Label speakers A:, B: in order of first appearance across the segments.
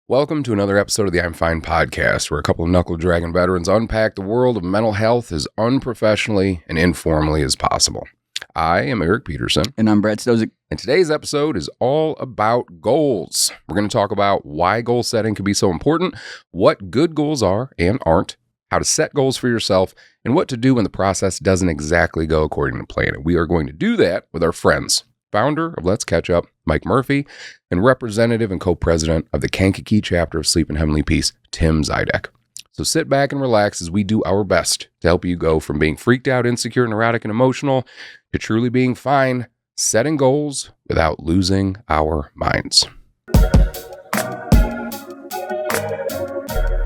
A: Welcome to another episode of the I'm F.I.N.E. podcast, where a couple of knuckle-dragging veterans unpack the world of mental health as unprofessionally and informally as possible. I am Eric Peterson.
B: And I'm Brad Stosiek.
A: And today's episode is all about goals. We're going to talk about why goal setting can be so important, what good goals are and aren't, how to set goals for yourself, and what to do when the process doesn't exactly go according to plan. And we are going to do that with our friends, founder of Let's Ketchup, Mike Murphy, and representative and co-president of the Kankakee chapter of Sleep in Heavenly Peace, Tim Zydek. So sit back and relax as we do our best to help you go from being freaked out, insecure, neurotic, and emotional to truly being fine, setting goals without losing our minds.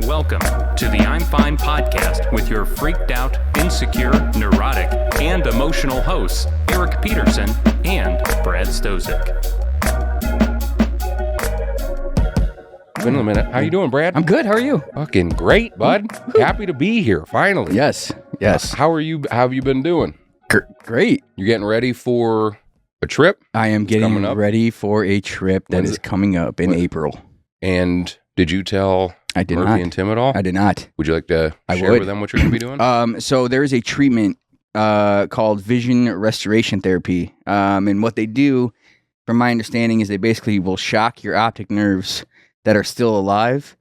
C: Welcome to the I'm F.I.N.E. podcast with your freaked out, insecure, neurotic, and emotional hosts, Eric Peterson and Brad Stosiek.
A: Been a minute. How you doing, Brad?
B: I'm good. How are you?
A: Fucking great, bud. Happy to be here, finally.
B: Yes.
A: How are you? How have you been doing?
B: Great.
A: You getting ready for a trip?
B: I am getting ready for a trip that is coming up in April.
A: And did you tell Murphy and Tim at all?
B: I did not.
A: Would you like to share with them what you're going to be doing?
B: So there is a treatment called vision restoration therapy. And what they do, from my understanding, is they basically will shock your optic nerves that are still alive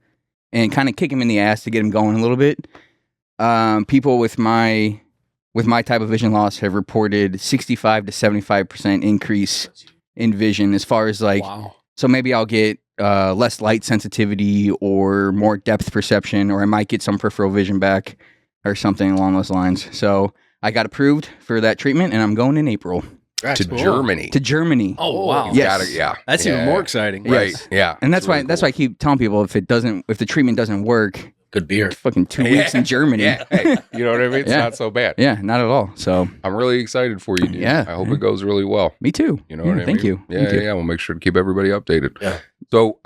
B: and kind of kick them in the ass to get them going a little bit. People with my type of vision loss have reported 65 to 75% increase in vision as far as so maybe I'll get less light sensitivity or more depth perception, or I might get some peripheral vision back or something along those lines. So I got approved for that treatment and I'm going in April.
A: To Germany.
B: To Germany.
D: Oh wow!
B: Yes.
D: That's even more exciting,
A: right?
B: Yes.
A: Yeah,
B: and that's why I keep telling people if the treatment doesn't work,
D: good beer.
B: Fucking 2 weeks in Germany.
A: Yeah. Hey, you know what I mean? It's not so bad.
B: Yeah, not at all. So
A: I'm really excited for you, dude.
B: Yeah.
A: I hope it goes really well.
B: Me too.
A: You know what I mean?
B: Thank you.
A: Yeah. We'll make sure to keep everybody updated.
D: Yeah.
A: So,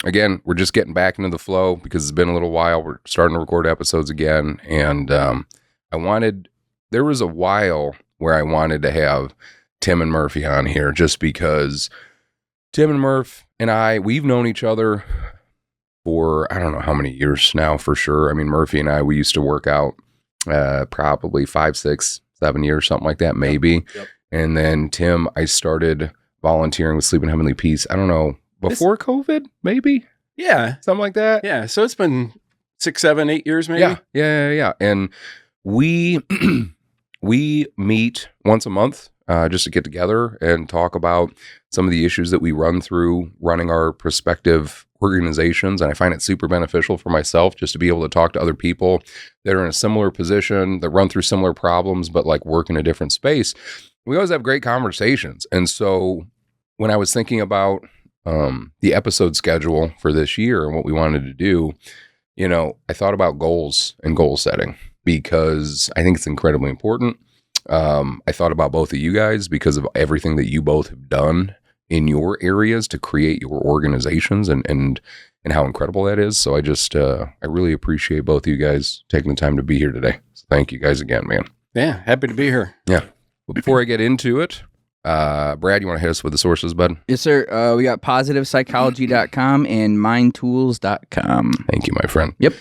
A: again, we're just getting back into the flow because it's been a little while. We're starting to record episodes again, and there was a while where I wanted to have Tim and Murphy on here just because Tim and Murph and we've known each other for I don't know how many years now for sure. I mean, Murphy and I, we used to work out probably 5, 6, 7 years, something like that, maybe.
D: Yep.
A: And then Tim, I started volunteering with Sleep in Heavenly Peace. I don't know, before COVID, maybe?
D: Yeah.
A: Something like that?
D: Yeah. So it's been 6, 7, 8 years maybe?
A: Yeah. And we meet once a month just to get together and talk about some of the issues that we run through running our prospective organizations. And I find it super beneficial for myself just to be able to talk to other people that are in a similar position, that run through similar problems, but like work in a different space. We always have great conversations. And so when I was thinking about the episode schedule for this year and what we wanted to do, I thought about goals and goal setting because I think it's incredibly important. I thought about both of you guys because of everything that you both have done in your areas to create your organizations and how incredible that is. So I really appreciate both of you guys taking the time to be here today. So thank you guys again, man.
D: Yeah. Happy to be here.
A: Yeah. But before I get into it, Brad, you want to hit us with the sources, bud?
B: Yes, sir. We got positivepsychology.com and mindtools.com.
A: Thank you, my friend.
B: Yep.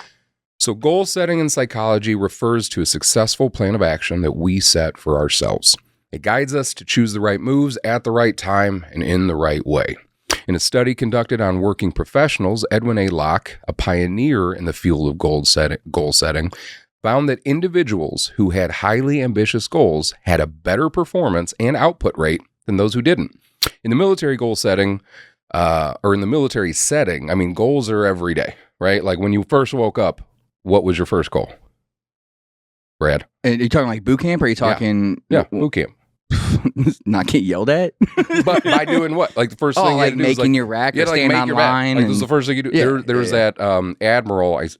A: So goal setting in psychology refers to a successful plan of action that we set for ourselves. It guides us to choose the right moves at the right time and in the right way. In a study conducted on working professionals, Edwin Locke, a pioneer in the field of goal setting, found that individuals who had highly ambitious goals had a better performance and output rate than those who didn't. In the military goal setting, or in the military setting, I mean, goals are every day, right? Like when you first woke up, what was your first goal, Brad?
B: And are you talking like boot camp, or are you talking...
A: Yeah, boot camp.
B: Not get yelled at?
A: But by doing what? Like the first thing you had to do
B: making
A: was
B: your rack or staying online.
A: Like this is the first thing you do.
B: Yeah,
A: there was that admiral, I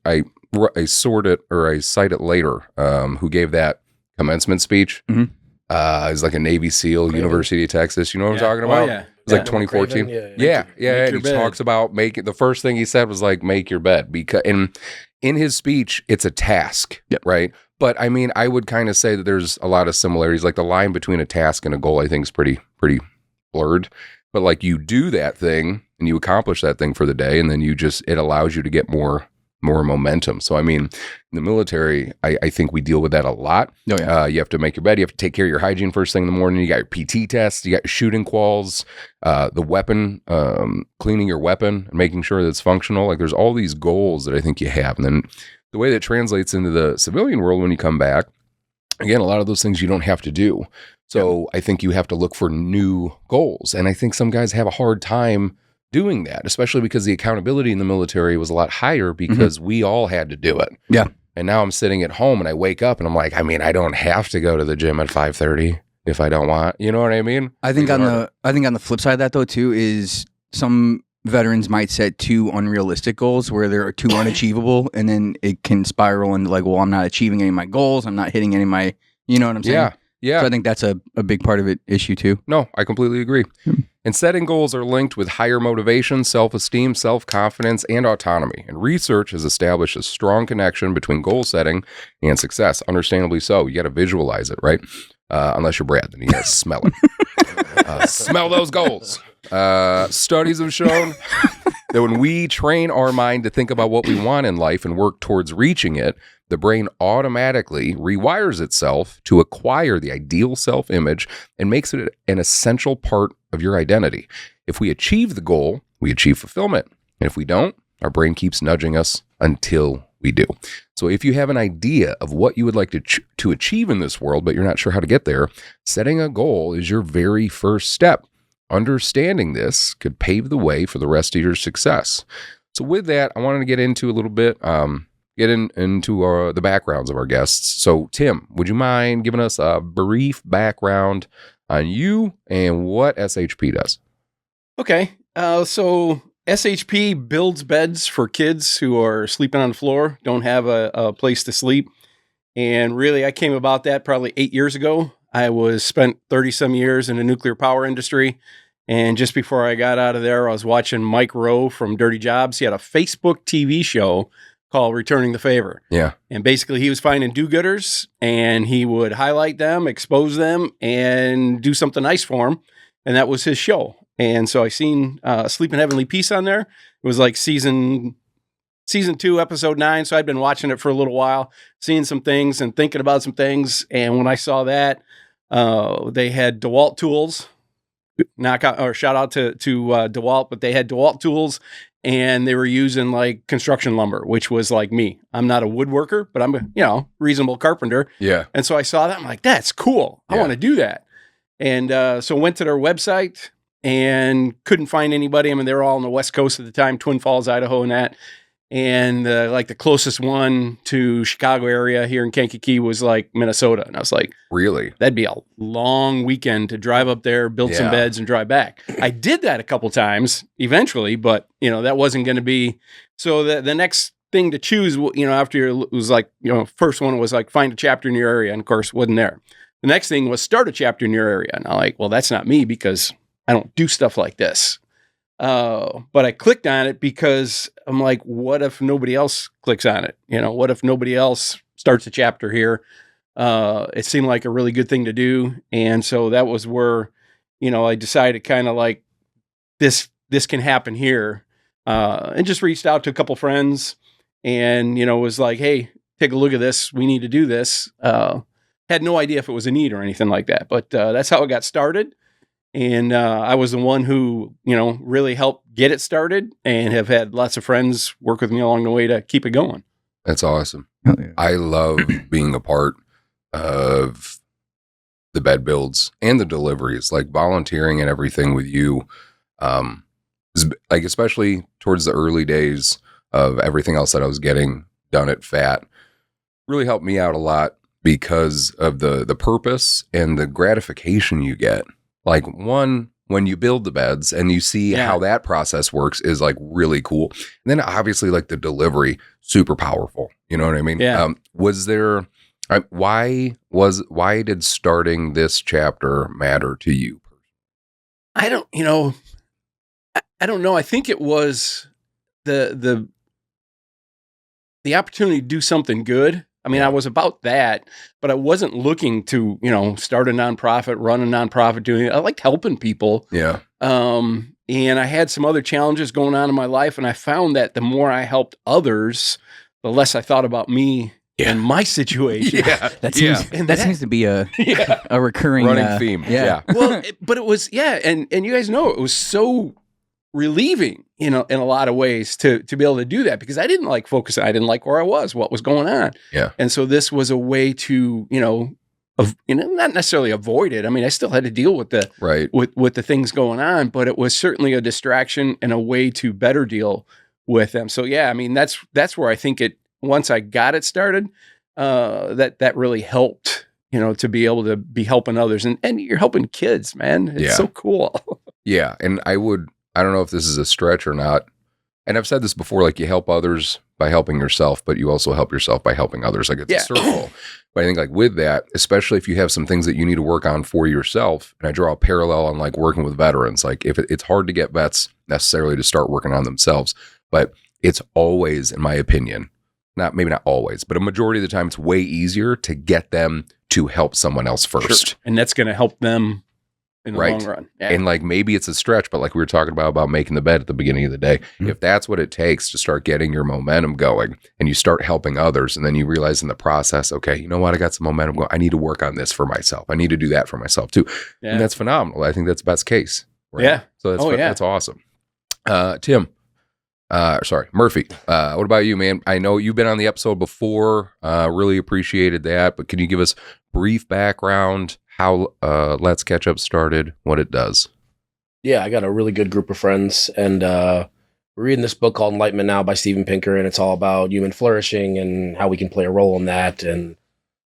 A: cite it later, who gave that commencement speech.
B: Mm-hmm.
A: He's like a Navy SEAL, University of Texas. You know what I'm talking about?
D: Oh, yeah.
A: It was like 2014. Yeah. And he talks about the first thing he said was like, make your bed. Because in his speech, it's a task, right? But I mean, I would kind of say that there's a lot of similarities. Like the line between a task and a goal, I think is pretty blurred. but like you do that thing and you accomplish that thing for the day, and then it allows you to get more momentum. So, I mean, in the military, I think we deal with that a lot.
B: Oh, yeah.
A: You have to make your bed. You have to take care of your hygiene first thing in the morning. You got your PT tests. You got your shooting quals, the weapon, cleaning your weapon, and making sure that it's functional. Like there's all these goals that I think you have. And then the way that translates into the civilian world when you come back, again, a lot of those things you don't have to do. So I think you have to look for new goals. And I think some guys have a hard time doing that, especially because the accountability in the military was a lot higher because we all had to do it.
B: Yeah.
A: And now I'm sitting at home and I wake up and I'm like, I mean, I don't have to go to the gym at 5:30 if I don't want. You know what I mean?
B: I think on the flip side of that though too is some veterans might set too unrealistic goals where they're too unachievable, and then it can spiral into like, well, I'm not achieving any of my goals. I'm not hitting any of my, you know what I'm saying?
A: Yeah. Yeah.
B: So I think that's a big part of it issue too.
A: No, I completely agree. And setting goals are linked with higher motivation, self-esteem, self-confidence, and autonomy. And research has established a strong connection between goal setting and success. Understandably so. You got to visualize it, right? Unless you're Brad, then you got to smell it. Smell those goals. Studies have shown that when we train our mind to think about what we want in life and work towards reaching it, the brain automatically rewires itself to acquire the ideal self-image and makes it an essential part of your identity. If we achieve the goal, we achieve fulfillment. And if we don't, our brain keeps nudging us until we do. So if you have an idea of what you would like to achieve in this world, but you're not sure how to get there, setting a goal is your very first step. Understanding this could pave the way for the rest of your success. So with that, I wanted to get into a little bit, into the backgrounds of our guests. So Tim, would you mind giving us a brief background on you and what SHP does?
D: Okay. So SHP builds beds for kids who are sleeping on the floor, don't have a place to sleep. And really, I came about that probably 8 years ago. I spent 30 some years in the nuclear power industry. And just before I got out of there, I was watching Mike Rowe from Dirty Jobs. He had a Facebook TV show called Returning the Favor.
A: Yeah.
D: And basically he was finding do-gooders and he would highlight them, expose them, and do something nice for them. And that was his show. And so I seen Sleep in Heavenly Peace on there. It was like season 2, episode 9. So I'd been watching it for a little while, seeing some things and thinking about some things. And when I saw that, they had DeWalt tools. Shout out to DeWalt, but they had DeWalt tools and they were using like construction lumber, which was like me. I'm not a woodworker, but I'm a reasonable carpenter.
A: Yeah.
D: And so I saw that. I'm like, that's cool. I want to do that. And so went to their website and couldn't find anybody. I mean, they were all on the West Coast at the time, Twin Falls, Idaho, and that. And like the closest one to Chicago area here in Kankakee was like Minnesota. And I was like,
A: really?
D: That'd be a long weekend to drive up there, build some beds and drive back. I did that a couple times eventually, but that wasn't going to be. So the next thing to choose, after it was like, first one was like find a chapter in your area. And of course wasn't there. The next thing was start a chapter in your area. And I'm like, well, that's not me because I don't do stuff like this. But I clicked on it because I'm like, what if nobody else clicks on it? What if nobody else starts a chapter here? It seemed like a really good thing to do. And so that was where, I decided kind of like this can happen here. And just reached out to a couple friends and, was like, hey, take a look at this. We need to do this. Had no idea if it was a need or anything like that, but, that's how it got started. And I was the one who, really helped get it started and have had lots of friends work with me along the way to keep it going.
A: That's awesome.
B: Oh, yeah.
A: I love being a part of the bed builds and the deliveries, like volunteering and everything with you. Like, especially towards the early days of everything else that I was getting done at FAT, really helped me out a lot because of the purpose and the gratification you get. Like when you build the beds and you see how that process works is like really cool. And then obviously like the delivery, super powerful. You know what I mean?
D: Yeah.
A: Was there, why did starting this chapter matter to you?
D: I don't know. I think it was the opportunity to do something good. I mean, I was about that, but I wasn't looking to, start a nonprofit, run a nonprofit, I liked helping people.
A: Yeah.
D: And I had some other challenges going on in my life. And I found that the more I helped others, the less I thought about me and my situation.
B: That seems to be a recurring
A: running theme. Yeah.
D: Well, but it was, and you guys know it was so relieving, in a lot of ways to be able to do that, because I didn't like focus. I didn't like where I was, what was going on.
A: Yeah.
D: And so this was a way to, not necessarily avoid it. I mean, I still had to deal with with the things going on, but it was certainly a distraction and a way to better deal with them. So yeah, I mean, that's where I think once I got it started, that really helped, to be able to be helping others, and you're helping kids, man. It's so cool.
A: Yeah. And I don't know if this is a stretch or not. And I've said this before, like, you help others by helping yourself, but you also help yourself by helping others. Like, it's a circle. But I think, like, with that, especially if you have some things that you need to work on for yourself, and I draw a parallel on, like, working with veterans. Like, if it's hard to get vets necessarily to start working on themselves, but it's always, in my opinion, maybe not always, but a majority of the time, it's way easier to get them to help someone else first.
D: Sure. And that's going to help them in the long run. Yeah.
A: And like, maybe it's a stretch, but like we were talking about making the bed at the beginning of the day, if that's what it takes to start getting your momentum going, and you start helping others, and then you realize in the process, okay, you know what, I got some momentum going. I need to work on this for myself. I need to do that for myself too. Yeah. And that's phenomenal. I think that's best case. Right? Yeah. So that's awesome. Murphy, what about you, man? I know you've been on the episode before, really appreciated that, but can you give us brief background, how Let's Ketchup started, what it does?
E: Yeah, I got a really good group of friends, and we're reading this book called Enlightenment Now by Steven Pinker, and it's all about human flourishing and how we can play a role in that, and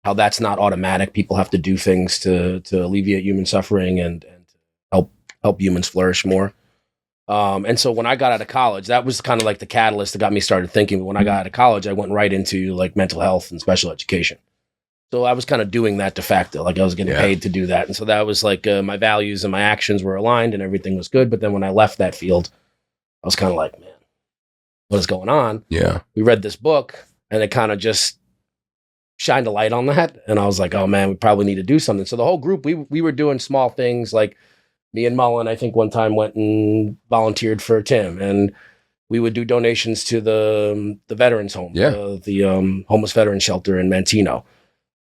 E: how that's not automatic. People have to do things to alleviate human suffering and help humans flourish more. And so when I got out of college, that was kind of like the catalyst that got me started thinking. When I got out of college, I went right into like mental health and special education. So I was kind of doing that de facto, like I was getting paid to do that. And so that was like my values and my actions were aligned and everything was good. But then when I left that field, I was kind of like, man, what is going on?
A: Yeah.
E: We read this book and it kind of just shined a light on that. And I was like, oh man, we probably need to do something. So the whole group, we were doing small things, like me and Mullen, I think one time went and volunteered for Tim, and we would do donations to the veterans home, the homeless veteran shelter in Mantino.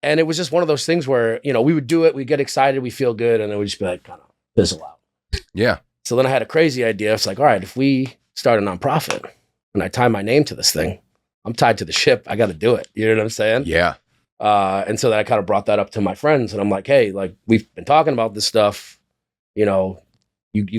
E: And it was just one of those things where, we would do it, we'd get excited, we feel good, and it would just be like kind of fizzle out.
A: Yeah.
E: So then I had a crazy idea. It's like, all right, if we start a nonprofit and I tie my name to this thing, I'm tied to the ship. I got to do it. You know what I'm saying?
A: Yeah.
E: And so then I kind of brought that up to my friends, and I'm like, hey, like, we've been talking about this stuff. You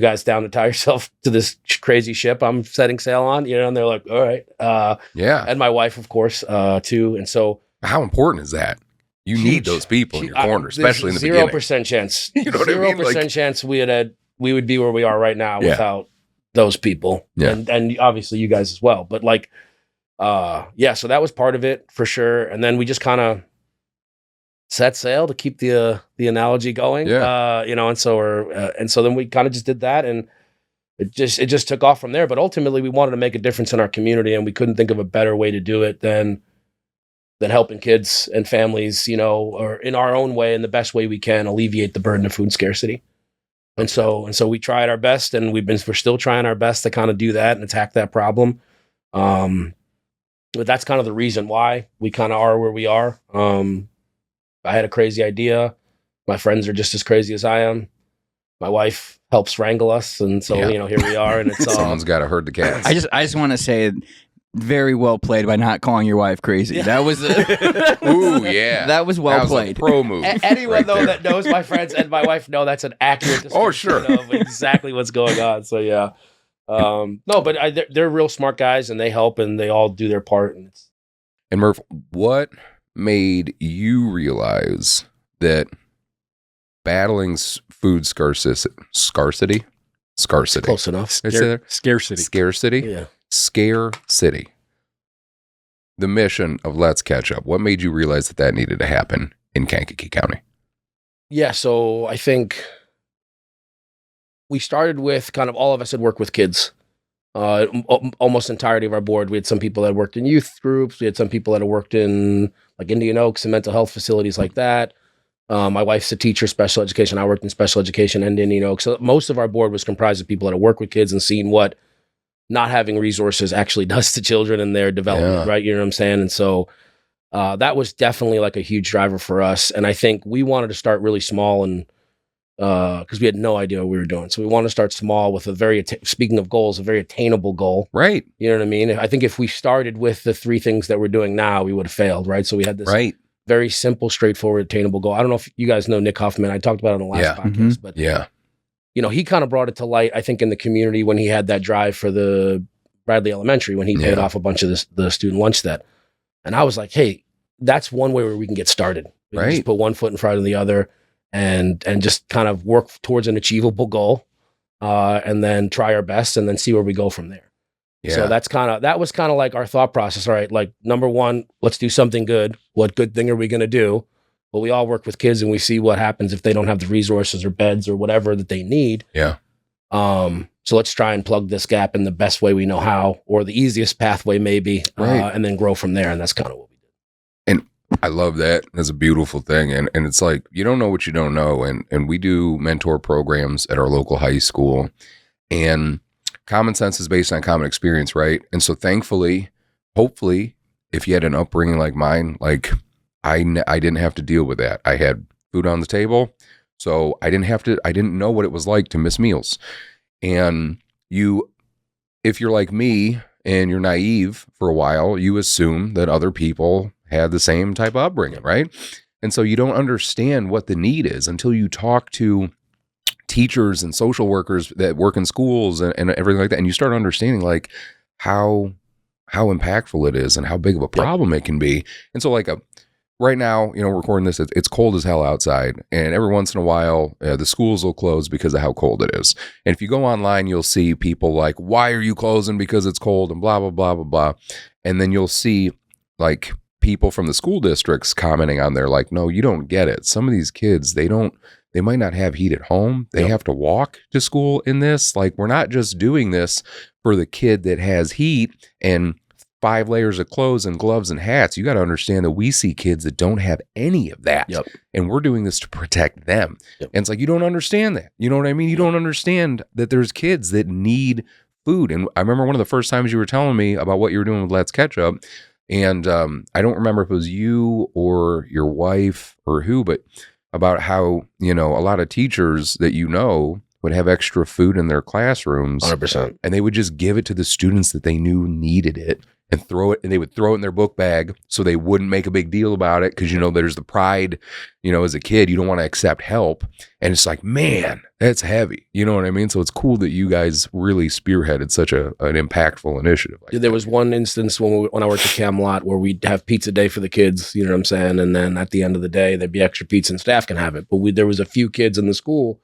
E: guys down to tie yourself to this crazy ship I'm setting sail on, and they're like, all right. And my wife, of course, too. And so,
A: how important is that? You need those people in your corner, especially in the beginning.
E: 0% chance.
A: You know what I mean?
E: 0% chance we would be where we are right now without those people.
A: Yeah.
E: And obviously you guys as well. But like, so that was part of it for sure. And then we just kind of set sail, to keep the analogy going. And so then we kind of just did that, and it just took off from there. But ultimately we wanted to make a difference in our community, and we couldn't think of a better way to do it than helping kids and families, or in our own way, in the best way we can, alleviate the burden of food scarcity. And so we tried our best, and we're still trying our best to kind of do that and attack that problem. But that's kind of the reason why we kind of are where we are. I had a crazy idea. My friends are just as crazy as I am. My wife helps wrangle us, and so here we are. And it's
A: someone's got to herd the cats.
B: I just want to say, very well played by not calling your wife crazy. That was that was well played.
A: Pro move.
E: Anyone that knows my friends and my wife know that's an accurate description of exactly what's going on. So yeah, no, but they're real smart guys, and they help, and they all do their part.
A: And Murph, what made you realize that battling food scarcity,
E: close enough,
A: scarcity,
E: yeah,
A: Scarcity. The mission of Let's Ketchup. What made you realize that needed to happen in Kankakee County?
E: Yeah, so I think we started with kind of all of us had worked with kids. Almost entirety of our board. We had some people that worked in youth groups. We had some people that had worked in like Indian Oaks and mental health facilities like that. My wife's a teacher, special education. I worked in special education and Indian Oak. So most of our board was comprised of people that have worked with kids and seen what not having resources actually does to children and their development, right? You know what I'm saying? And so that was definitely like a huge driver for us. And I think we wanted to start really small and because we had no idea what we were doing. So we wanted to start small with a very, speaking of goals, a very attainable goal.
A: Right.
E: You know what I mean? I think if we started with the 3 things that we're doing now, we would have failed, right? So we had this very simple, straightforward, attainable goal. I don't know if you guys know Nick Huffman. I talked about it on the last podcast, but you know, he kind of brought it to light, I think, in the community when he had that drive for the Bradley Elementary, when he paid off a bunch of the student lunch debt. And I was like, hey, that's one way where we can get started. We can just put one foot in front of the other and just kind of work towards an achievable goal and then try our best and then see where we go from there. So that was kind of like our thought process. All right, like number 1, let's do something good. What good thing are we going to do? Well, we all work with kids and we see what happens if they don't have the resources or beds or whatever that they need. So let's try and plug this gap in the best way we know how, or the easiest pathway maybe, and then grow from there. And that's kind of what we did.
A: And I love that. That's a beautiful thing. And it's like, you don't know what you don't know. And we do mentor programs at our local high school, and common sense is based on common experience, right? And so thankfully, hopefully, if you had an upbringing like mine, like I didn't have to deal with that. I had food on the table, so I didn't know what it was like to miss meals. And if you're like me and you're naive for a while, you assume that other people had the same type of upbringing, right? And so you don't understand what the need is until you talk to teachers and social workers that work in schools and everything like that. And you start understanding like how impactful it is and how big of a problem it can be. And so like right now, you know, we're recording this, it's cold as hell outside. And every once in a while, the schools will close because of how cold it is. And if you go online, you'll see people like, why are you closing? Because it's cold and blah, blah, blah, blah, blah. And then you'll see like people from the school districts commenting on there like, no, you don't get it. Some of these kids, they might not have heat at home. They have to walk to school in this. Like, we're not just doing this for the kid that has heat and 5 layers of clothes and gloves and hats. You got to understand that we see kids that don't have any of that. And we're doing this to protect them. And it's like, you don't understand that. You know what I mean? You don't understand that there's kids that need food. And I remember one of the first times you were telling me about what you were doing with Let's Ketchup. And I don't remember if it was you or your wife or who, but about how, you know, a lot of teachers that you know would have extra food in their classrooms.
E: 100%.
A: And they would just give it to the students that they knew needed it and they would throw it in their book bag so they wouldn't make a big deal about it. Cause you know, there's the pride, you know, as a kid, you don't want to accept help. And it's like, man, that's heavy. You know what I mean? So it's cool that you guys really spearheaded such an impactful initiative. Like
E: there was one instance when I worked at Camelot where we'd have pizza day for the kids, you know what I'm saying? And then at the end of the day, there'd be extra pizza and staff can have it. But there was a few kids in the school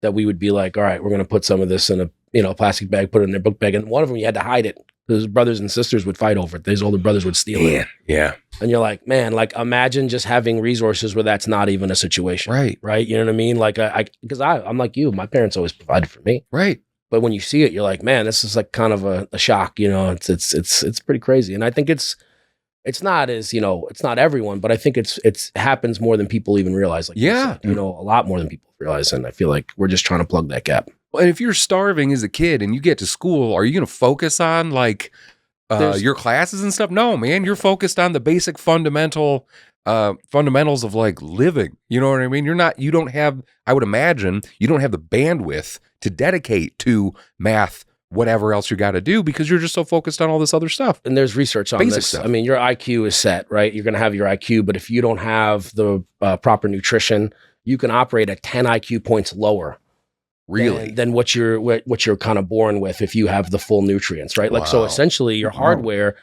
E: that we would be like, all right, we're going to put some of this in a plastic bag, put it in their book bag. And one of them, you had to hide it. His brothers and sisters would fight over it. His older brothers would steal it.
A: Yeah.
E: And you're like, man, like imagine just having resources where that's not even a situation. Right. You know what I mean? Like because I'm like you, my parents always provided for me.
A: Right.
E: But when you see it, you're like, man, this is like kind of a shock, you know, it's pretty crazy. And I think it's not as, you know, it's not everyone, but I think it's happens more than people even realize. Like you said, you know, a lot more than people realize. And I feel like we're just trying to plug that gap.
A: Well, and if you're starving as a kid and you get to school, are you going to focus on like your classes and stuff? No, man, you're focused on the basic fundamentals of like living. You know what I mean? You don't have, I would imagine, you don't have the bandwidth to dedicate to math, whatever else you got to do because you're just so focused on all this other stuff.
E: And there's research on
A: basic
E: this.
A: Stuff.
E: I mean, your IQ is set, right? You're going to have your IQ, but if you don't have the proper nutrition, you can operate at 10 IQ points lower.
A: Really?
E: Than what you're kind of born with if you have the full nutrients, right? Like, so essentially your hardware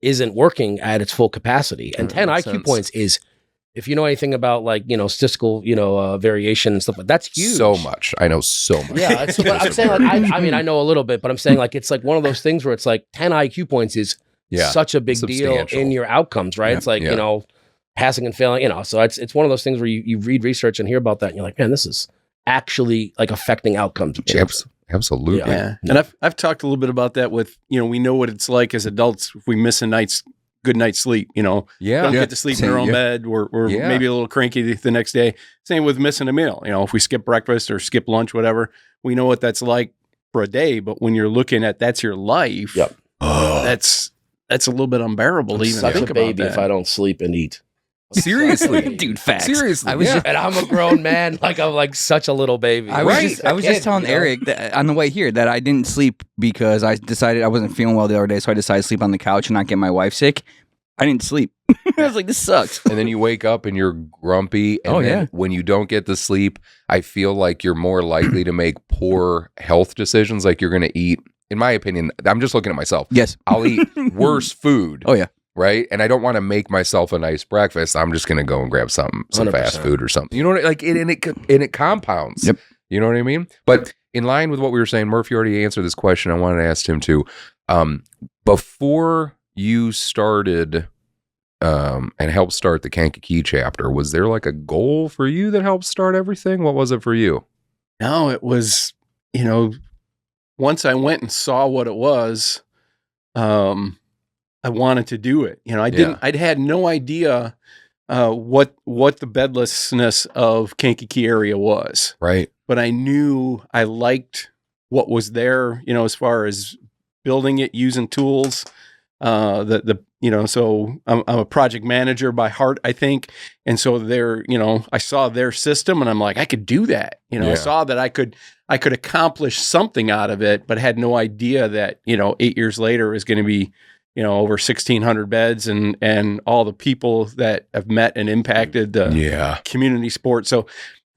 E: isn't working at its full capacity. And 10 IQ points is, if you know anything about like, you know, statistical, you know, variation and stuff like that's huge.
A: So much. I know so much.
E: Yeah. But I'm saying like, I mean, I know a little bit, but I'm saying like, it's like one of those things where it's like 10 IQ points is such a big deal in your outcomes, right? It's like, you know, passing and failing, you know, so it's one of those things where you read research and hear about that and you're like, man, this is actually like affecting outcomes.
A: Absolutely.
D: Yeah. And I've talked a little bit about that with, you know, we know what it's like as adults if we miss a night's good night's sleep. Don't get to sleep in our own bed. We're maybe a little cranky the next day. Same with missing a meal. If we skip breakfast or skip lunch, whatever, we know what that's like for a day. But when you're looking at that's your life, that's a little bit unbearable to even think about
E: baby
D: that.
E: If I don't sleep and eat.
A: Seriously,
B: dude, facts.
A: Seriously,
E: and I'm a grown man. I'm like such a little baby.
B: I was just telling Eric that on the way here that I didn't sleep because I decided I wasn't feeling well the other day, so I decided to sleep on the couch and not get my wife sick. I didn't sleep. I was like, this sucks.
A: And then you wake up and you're grumpy. And then when you don't get the sleep, I feel like you're more likely to make poor health decisions. Like you're going to eat, in my opinion, I'm just looking at myself.
B: Yes.
A: I'll eat worse food.
B: Oh, yeah.
A: Right. And I don't want to make myself a nice breakfast. I'm just going to go and grab some
E: 100%.
A: fast food or something. You know what I mean? Like, and it compounds.
B: Yep.
A: You know what I mean? But in line with what we were saying, Murphy already answered this question. I wanted to ask him too. Before you started and helped start the Kankakee chapter, was there like a goal for you that helped start everything? What was it for you?
D: No, it was, once I went and saw what it was, I wanted to do it. I'd had no idea what the bedlessness of Kankakee area was.
A: Right.
D: But I knew I liked what was there, as far as building it, using tools, so I'm a project manager by heart, I think. And so I saw their system and I'm like, I could do that. I saw that I could accomplish something out of it, but had no idea that, 8 years later is going to be, over 1,600 beds and all the people that have met and impacted the community sport. So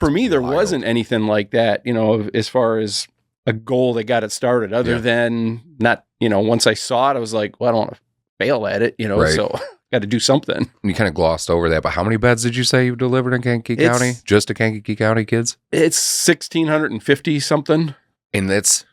D: for me, there wasn't anything like that, as far as a goal that got it started other than not, once I saw it, I was like, well, I don't want to fail at it, so got to do something. And
A: you kind of glossed over that, but how many beds did you say you delivered in Kankakee County? Just to Kankakee County kids?
D: It's 1,650 something.
A: And that's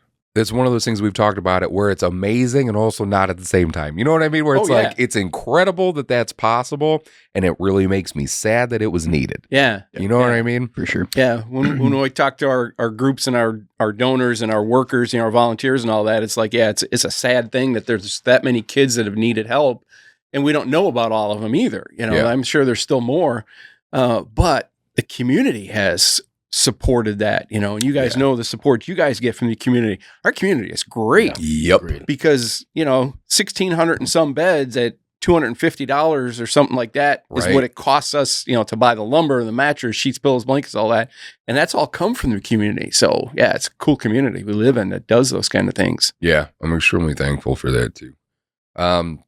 A: one of those things we've talked about it where it's amazing and also not at the same time. You know what I mean? Where it's it's incredible that that's possible. And it really makes me sad that it was needed.
D: Yeah.
A: You know what I mean?
B: For sure.
D: Yeah. When we talk to our groups and our donors and our workers, our volunteers and all that, it's like, it's a sad thing that there's that many kids that have needed help and we don't know about all of them either. I'm sure there's still more, but the community has supported that, and you guys know the support you guys get from the community. Our community is great.
A: Yep.
D: Because, 1,600 and some beds at $250 or something like that is what it costs us, to buy the lumber, the mattress, sheets, pillows, blankets, all that. And that's all come from the community. So it's a cool community we live in that does those kind of things.
A: Yeah. I'm extremely thankful for that too.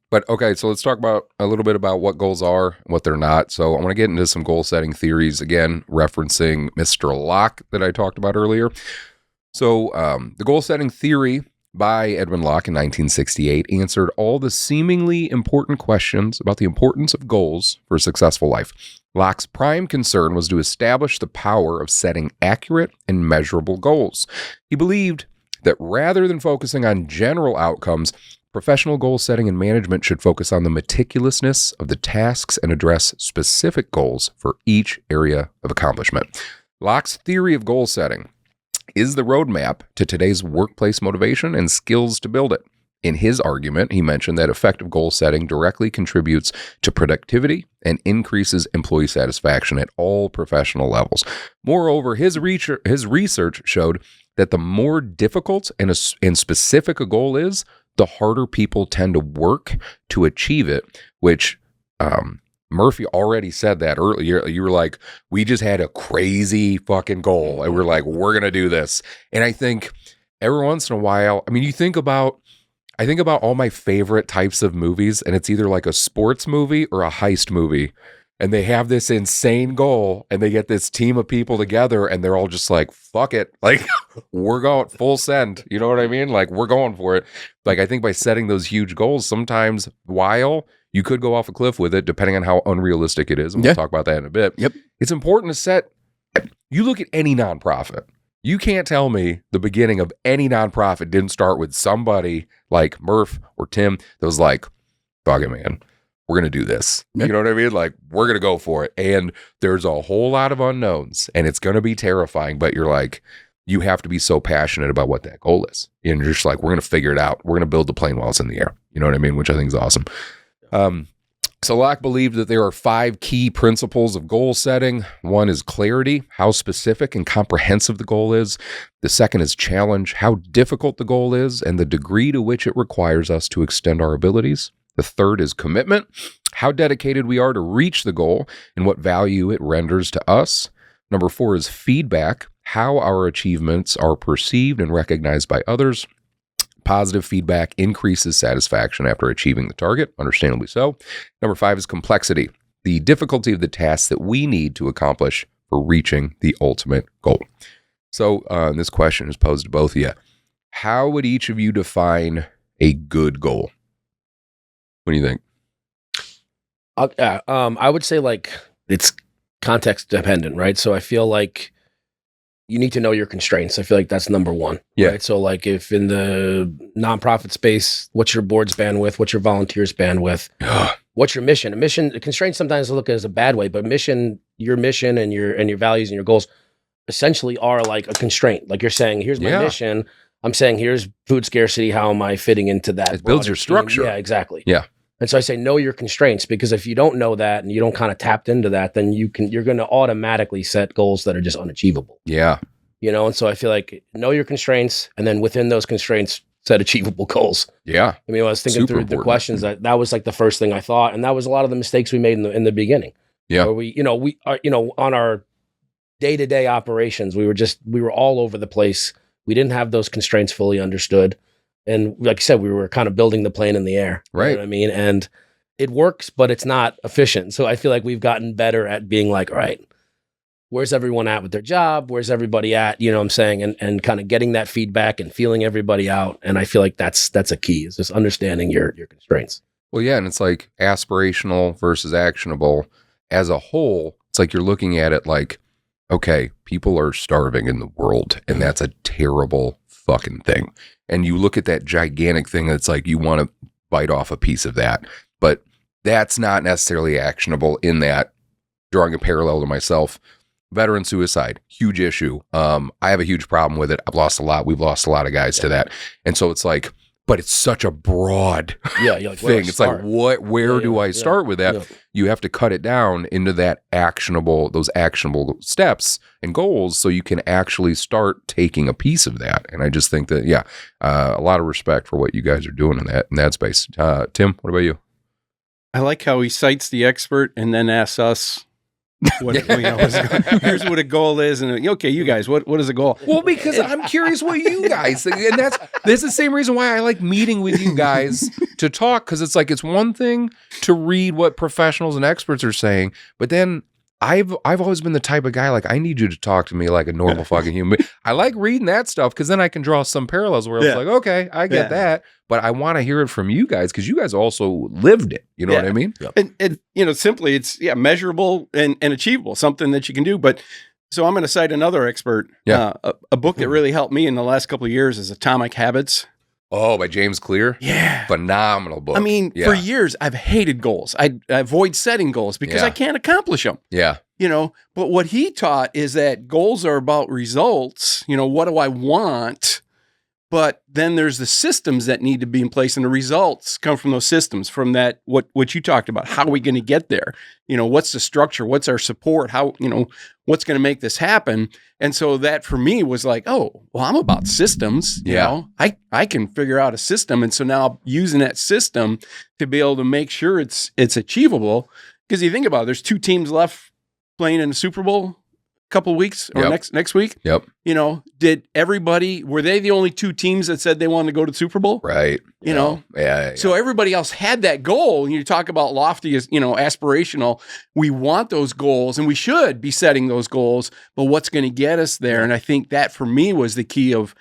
A: But okay, so let's talk about a little bit about what goals are and what they're not. So I want to get into some goal setting theories, again, referencing Mr. Locke that I talked about earlier. So the goal setting theory by Edwin Locke in 1968 answered all the seemingly important questions about the importance of goals for a successful life. Locke's prime concern was to establish the power of setting accurate and measurable goals. He believed that rather than focusing on general outcomes, professional goal setting and management should focus on the meticulousness of the tasks and address specific goals for each area of accomplishment. Locke's theory of goal setting is the roadmap to today's workplace motivation and skills to build it. In his argument, he mentioned that effective goal setting directly contributes to productivity and increases employee satisfaction at all professional levels. Moreover, his research showed that the more difficult and specific a goal is, the harder people tend to work to achieve it, which Murphy already said that earlier. You were like, we just had a crazy fucking goal. And we're like, we're going to do this. And I think every once in a while, I think about all my favorite types of movies, and it's either like a sports movie or a heist movie. And they have this insane goal, and they get this team of people together, and they're all just like, fuck it. Like, we're going full send. You know what I mean? Like, we're going for it. Like, I think by setting those huge goals, sometimes while you could go off a cliff with it, depending on how unrealistic it is, and we'll talk about that in a bit.
B: Yep.
A: It's important to set, you look at any nonprofit. You can't tell me the beginning of any nonprofit didn't start with somebody like Murph or Tim that was like, fuck it, man. We're going to do this. You know what I mean? Like, we're going to go for it. And there's a whole lot of unknowns, and it's going to be terrifying, but you're like, you have to be so passionate about what that goal is. And you're just like, we're going to figure it out. We're going to build the plane while it's in the air. You know what I mean? Which I think is awesome. So Locke believed that there are 5 key principles of goal setting. One is clarity, how specific and comprehensive the goal is. The second is challenge, how difficult the goal is and the degree to which it requires us to extend our abilities. The third is commitment, how dedicated we are to reach the goal and what value it renders to us. Number 4 is feedback, how our achievements are perceived and recognized by others. Positive feedback increases satisfaction after achieving the target, understandably so. Number 5 is complexity, the difficulty of the tasks that we need to accomplish for reaching the ultimate goal. So this question is posed to both of you. How would each of you define a good goal? What do you think?
E: I would say like it's context dependent, right? So I feel like you need to know your constraints. I feel like that's number one.
A: Yeah.
E: Right? So like if in the nonprofit space, what's your board's bandwidth? What's your volunteers' bandwidth? What's your mission? Constraints sometimes look as a bad way, but your mission and your values and your goals essentially are like a constraint. Like you're saying, here's my mission. I'm saying here's food scarcity. How am I fitting into that?
A: It builds your structure.
E: Yeah, exactly.
A: Yeah.
E: And so I say, know your constraints, because if you don't know that and you don't kind of tapped into that, then you're going to automatically set goals that are just unachievable.
A: Yeah.
E: And so I feel like know your constraints, and then within those constraints, set achievable goals.
A: Yeah.
E: I mean, when I was thinking through the questions, that was like the first thing I thought. And that was a lot of the mistakes we made in the beginning.
A: Yeah.
E: Where we are, on our day-to-day operations, we were all over the place. We didn't have those constraints fully understood. And like I said, we were kind of building the plane in the air.
A: Right.
E: You know what I mean? And it works, but it's not efficient. So I feel like we've gotten better at being like, all right, where's everyone at with their job? Where's everybody at? You know what I'm saying? And kind of getting that feedback and feeling everybody out. And I feel like that's a key, is just understanding your constraints.
A: Well, yeah. And it's like aspirational versus actionable. As a whole, it's like you're looking at it like, okay, people are starving in the world, and that's a terrible fucking thing. And you look at that gigantic thing that's like you want to bite off a piece of that, but that's not necessarily actionable. In that, drawing a parallel to myself, veteran suicide, huge issue. I have a huge problem with it. We've lost a lot of guys to that. And so it's like, but it's such a broad
E: you're like,
A: thing. It's like, where do I start with that?
E: Yeah.
A: You have to cut it down into those actionable steps and goals, so you can actually start taking a piece of that. And I just think that, a lot of respect for what you guys are doing in that space. Tim, what about you?
D: I like how he cites the expert and then asks us what here's what a goal is, and okay, you guys, what is a goal?
A: Well, because I'm curious what you guys think, and that's the same reason why I like meeting with you guys to talk, because it's like, it's one thing to read what professionals and experts are saying, but then I've always been the type of guy, like, I need you to talk to me like a normal fucking human. I like reading that stuff because then I can draw some parallels where it's like, okay, I get that, but I want to hear it from you guys because you guys also lived it. You know what I mean?
D: Yep. And simply, it's measurable and achievable, something that you can do. But so I'm going to cite another expert. A book that really helped me in the last couple of years is Atomic Habits.
A: Oh, by James Clear?
D: Yeah.
A: Phenomenal book.
D: I mean, for years, I've hated goals. I avoid setting goals because I can't accomplish them.
A: Yeah.
D: But what he taught is that goals are about results. What do I want? But then there's the systems that need to be in place, and the results come from those systems, from that, what you talked about. How are we going to get there? What's the structure? What's our support? How, what's going to make this happen? And so that for me was like, oh, well, I'm about systems. You know, I can figure out a system. And so now I'm using that system to be able to make sure it's achievable. Because you think about it, there's 2 teams left playing in the Super Bowl couple of weeks or next week.
A: Yep.
D: Were they the only 2 teams that said they wanted to go to the Super Bowl?
A: Right.
D: So everybody else had that goal. And you talk about lofty, aspirational. We want those goals, and we should be setting those goals, but what's going to get us there? And I think that for me was the key of,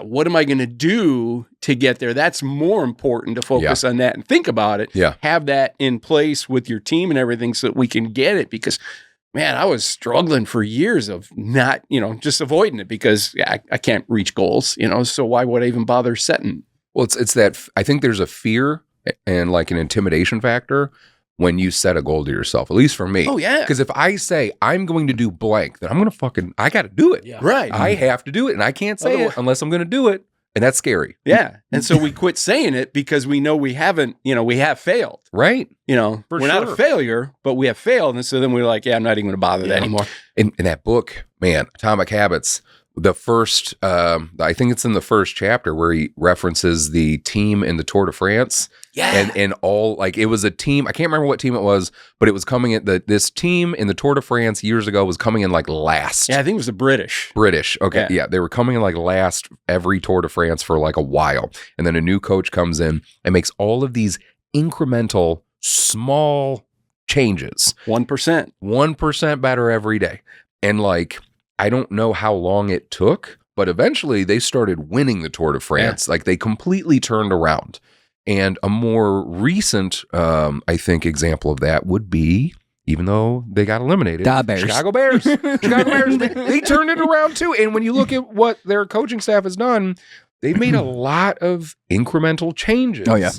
D: what am I going to do to get there? That's more important to focus on that and think about it.
A: Yeah.
D: Have that in place with your team and everything so that we can get it, because man, I was struggling for years of not, just avoiding it because I can't reach goals, so why would I even bother setting?
A: Well, it's that I think there's a fear and like an intimidation factor when you set a goal to yourself, at least for me.
D: Oh, yeah.
A: Because if I say I'm going to do blank, then I'm going to I got to do it.
E: Yeah.
D: Right.
A: I have to do it, and I can't say it unless I'm going to do it. And that's scary.
D: Yeah. And so we quit saying it because we know we haven't, we have failed.
A: Right.
D: We're not a failure, but we have failed. And so then we're like, I'm not even going to bother that anymore.
A: In that book, man, Atomic Habits, the first, I think it's in the first chapter where he references the team in the Tour de France.
D: Yeah.
A: And all, like, it was a team, I can't remember what team it was, but it was coming in, this team in the Tour de France years ago was coming in like last.
D: Yeah, I think it was the British.
A: Okay. Yeah. They were coming in like last every Tour de France for like a while. And then a new coach comes in and makes all of these incremental, small changes.
D: 1%.
A: 1% better every day. And like, I don't know how long it took, but eventually they started winning the Tour de France. Like they completely turned around. And a more recent, I think, example of that would be, even though they got eliminated, Chicago Bears. Chicago Bears, they turned it around too. And when you look at what their coaching staff has done, they've made a lot of incremental changes.
B: Oh yeah,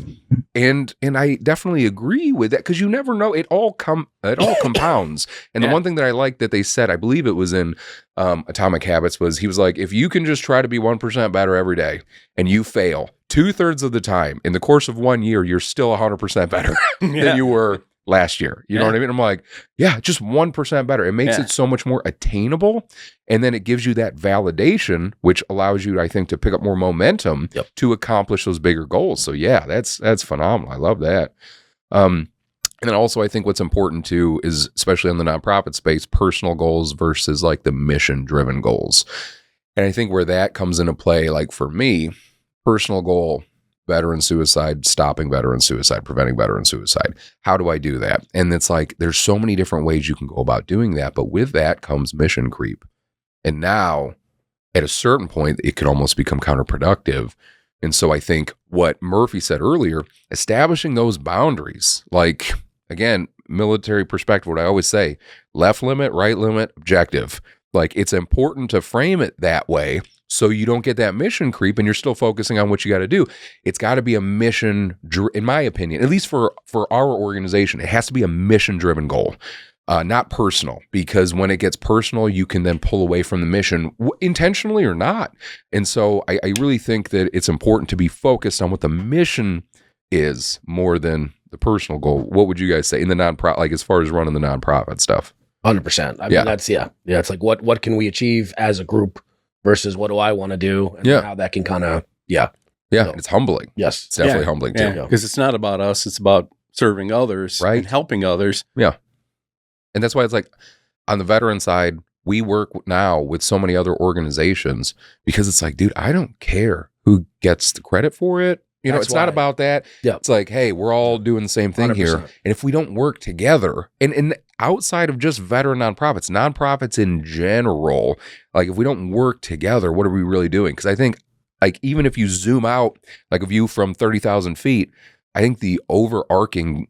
A: and I definitely agree with that because you never know. It all compounds. And the one thing that I like that they said, I believe it was in Atomic Habits, was he was like, if you can just try to be 1% better every day and you fail 2/3 of the time in the course of 1 year, you're still 100% better than you were last year. You know what I mean? I'm like, yeah, just 1% better. It makes it so much more attainable. And then it gives you that validation, which allows you, I think, to pick up more momentum to accomplish those bigger goals. So yeah, that's phenomenal. I love that. And then also I think what's important too is, especially in the nonprofit space, personal goals versus like the mission driven goals. And I think where that comes into play, like for me, personal goal, veteran suicide, stopping veteran suicide, preventing veteran suicide. How do I do that? And it's like, there's so many different ways you can go about doing that. But with that comes mission creep. And now at a certain point, it can almost become counterproductive. And so I think what Murphy said earlier, establishing those boundaries, like, again, military perspective, what I always say, left limit, right limit, objective. Like, it's important to frame it that way so you don't get that mission creep and you're still focusing on what you got to do. It's got to be a mission, in my opinion, at least for our organization, it has to be a mission-driven goal, not personal, because when it gets personal, you can then pull away from the mission, intentionally or not. And so I really think that it's important to be focused on what the mission is more than the personal goal. What would you guys say in the nonprofit, like as far as running the nonprofit stuff?
E: 100%. I mean, that's, it's like, what can we achieve as a group versus what do I want to do, and how that can kind of,
A: so, it's humbling.
E: Yes.
A: It's definitely humbling too.
D: Because it's not about us, it's about serving others and helping others.
A: Yeah. And that's why it's like on the veteran side, we work now with so many other organizations because it's like, dude, I don't care who gets the credit for it. You know, it's not about that. Yeah. It's like, hey, we're all doing the same thing 100%. Here. And if we don't work together, and outside of just veteran nonprofits in general, like if we don't work together, what are we really doing? Because I think, like, even if you zoom out, like a view from 30,000 feet, I think the overarching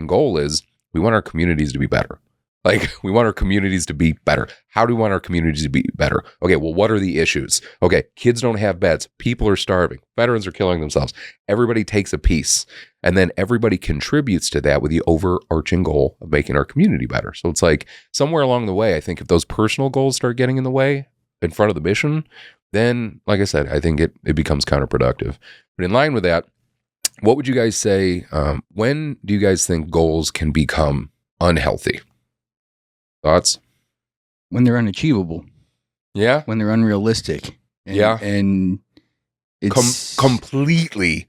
A: goal is we want our communities to be better. Like, we want our communities to be better. How do we want our communities to be better? Okay, well, what are the issues? Okay, kids don't have beds. People are starving. Veterans are killing themselves. Everybody takes a piece. And then everybody contributes to that with the overarching goal of making our community better. So it's like somewhere along the way, I think if those personal goals start getting in the way, in front of the mission, then, like I said, I think it becomes counterproductive. But in line with that, what would you guys say, when do you guys think goals can become unhealthy? Thoughts?
B: When they're unachievable.
A: Yeah.
B: When they're unrealistic. And it's
A: completely,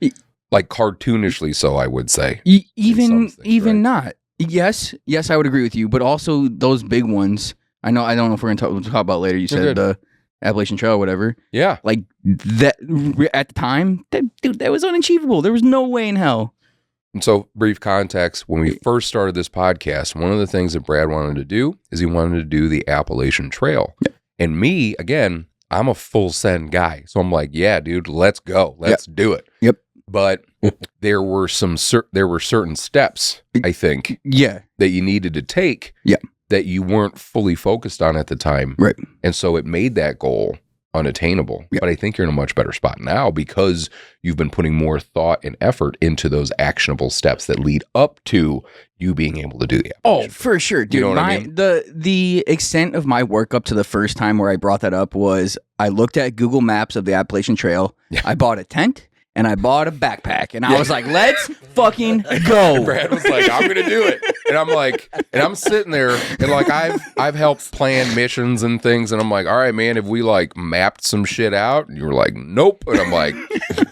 A: like cartoonishly so, I would say.
B: Even not. Yes, I would agree with you. But also those big ones. I don't know if we're going to talk about later. You said the Appalachian Trail or whatever.
A: Yeah.
B: Like that at the time, that was unachievable. There was no way in hell.
A: And so, brief context, when we first started this podcast, one of the things that Brad wanted to do is he wanted to do the Appalachian Trail. Yep. And me, again, I'm a full send guy. So I'm like, yeah, dude, let's go. Let's do it.
B: Yep.
A: But there were certain steps, I think, that you needed to take that you weren't fully focused on at the time.
B: Right.
A: And so it made that goal unattainable. But I think you're in a much better spot now because you've been putting more thought and effort into those actionable steps that lead up to you being able to do the application.
B: Oh, for sure, dude.
A: You know what I mean?
B: The extent of my work up to the first time where I brought that up was I looked at Google Maps of the Appalachian Trail.
A: Yeah.
B: I bought a tent and I bought a backpack, and I was like, "Let's fucking go!"
A: And Brad was like, "I'm gonna do it," and I'm like, and I'm sitting there, and like I've helped plan missions and things, and I'm like, "All right, man, have we like mapped some shit out?" And you were like, "Nope," and I'm like,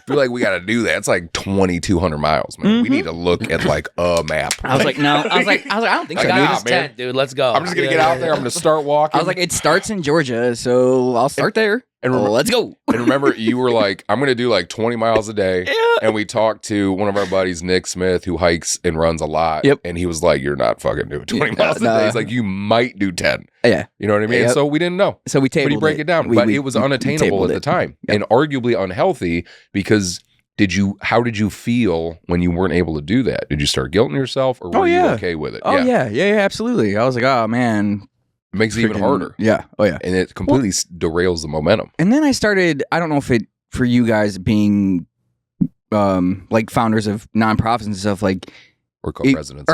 A: "Feel like we got to do that. It's like 2,200 miles, man. We need to look at like a map."
B: I was like, "No," I was like, "I don't think
E: I
B: so."
E: got
B: dude.
E: this tent, dude. Let's go.
A: I'm just gonna get out there. I'm gonna start walking.
B: I was like, "It starts in Georgia, so I'll start there."
A: And remember,
B: let's go.
A: And remember, you were like, I'm going to do like 20 miles a day.
B: Yeah.
A: And we talked to one of our buddies, Nick Smith, who hikes and runs a lot.
B: Yep.
A: And he was like, you're not fucking doing 20 miles a day. He's like, you might do 10.
B: Yeah.
A: You know what I mean?
B: Yep.
A: So we didn't know.
B: So we tabled
A: But he break it down. But it was unattainable at the time and arguably unhealthy because how did you feel when you weren't able to do that? Did you start guilting yourself or were you okay with it?
B: Oh, yeah, absolutely. I was like, oh, man.
A: It makes it even harder.
B: Yeah. Oh, yeah.
A: And it completely derails the momentum.
B: And then I started, I don't know if it, for you guys being like founders of nonprofits and stuff, like,
A: or co-presidents.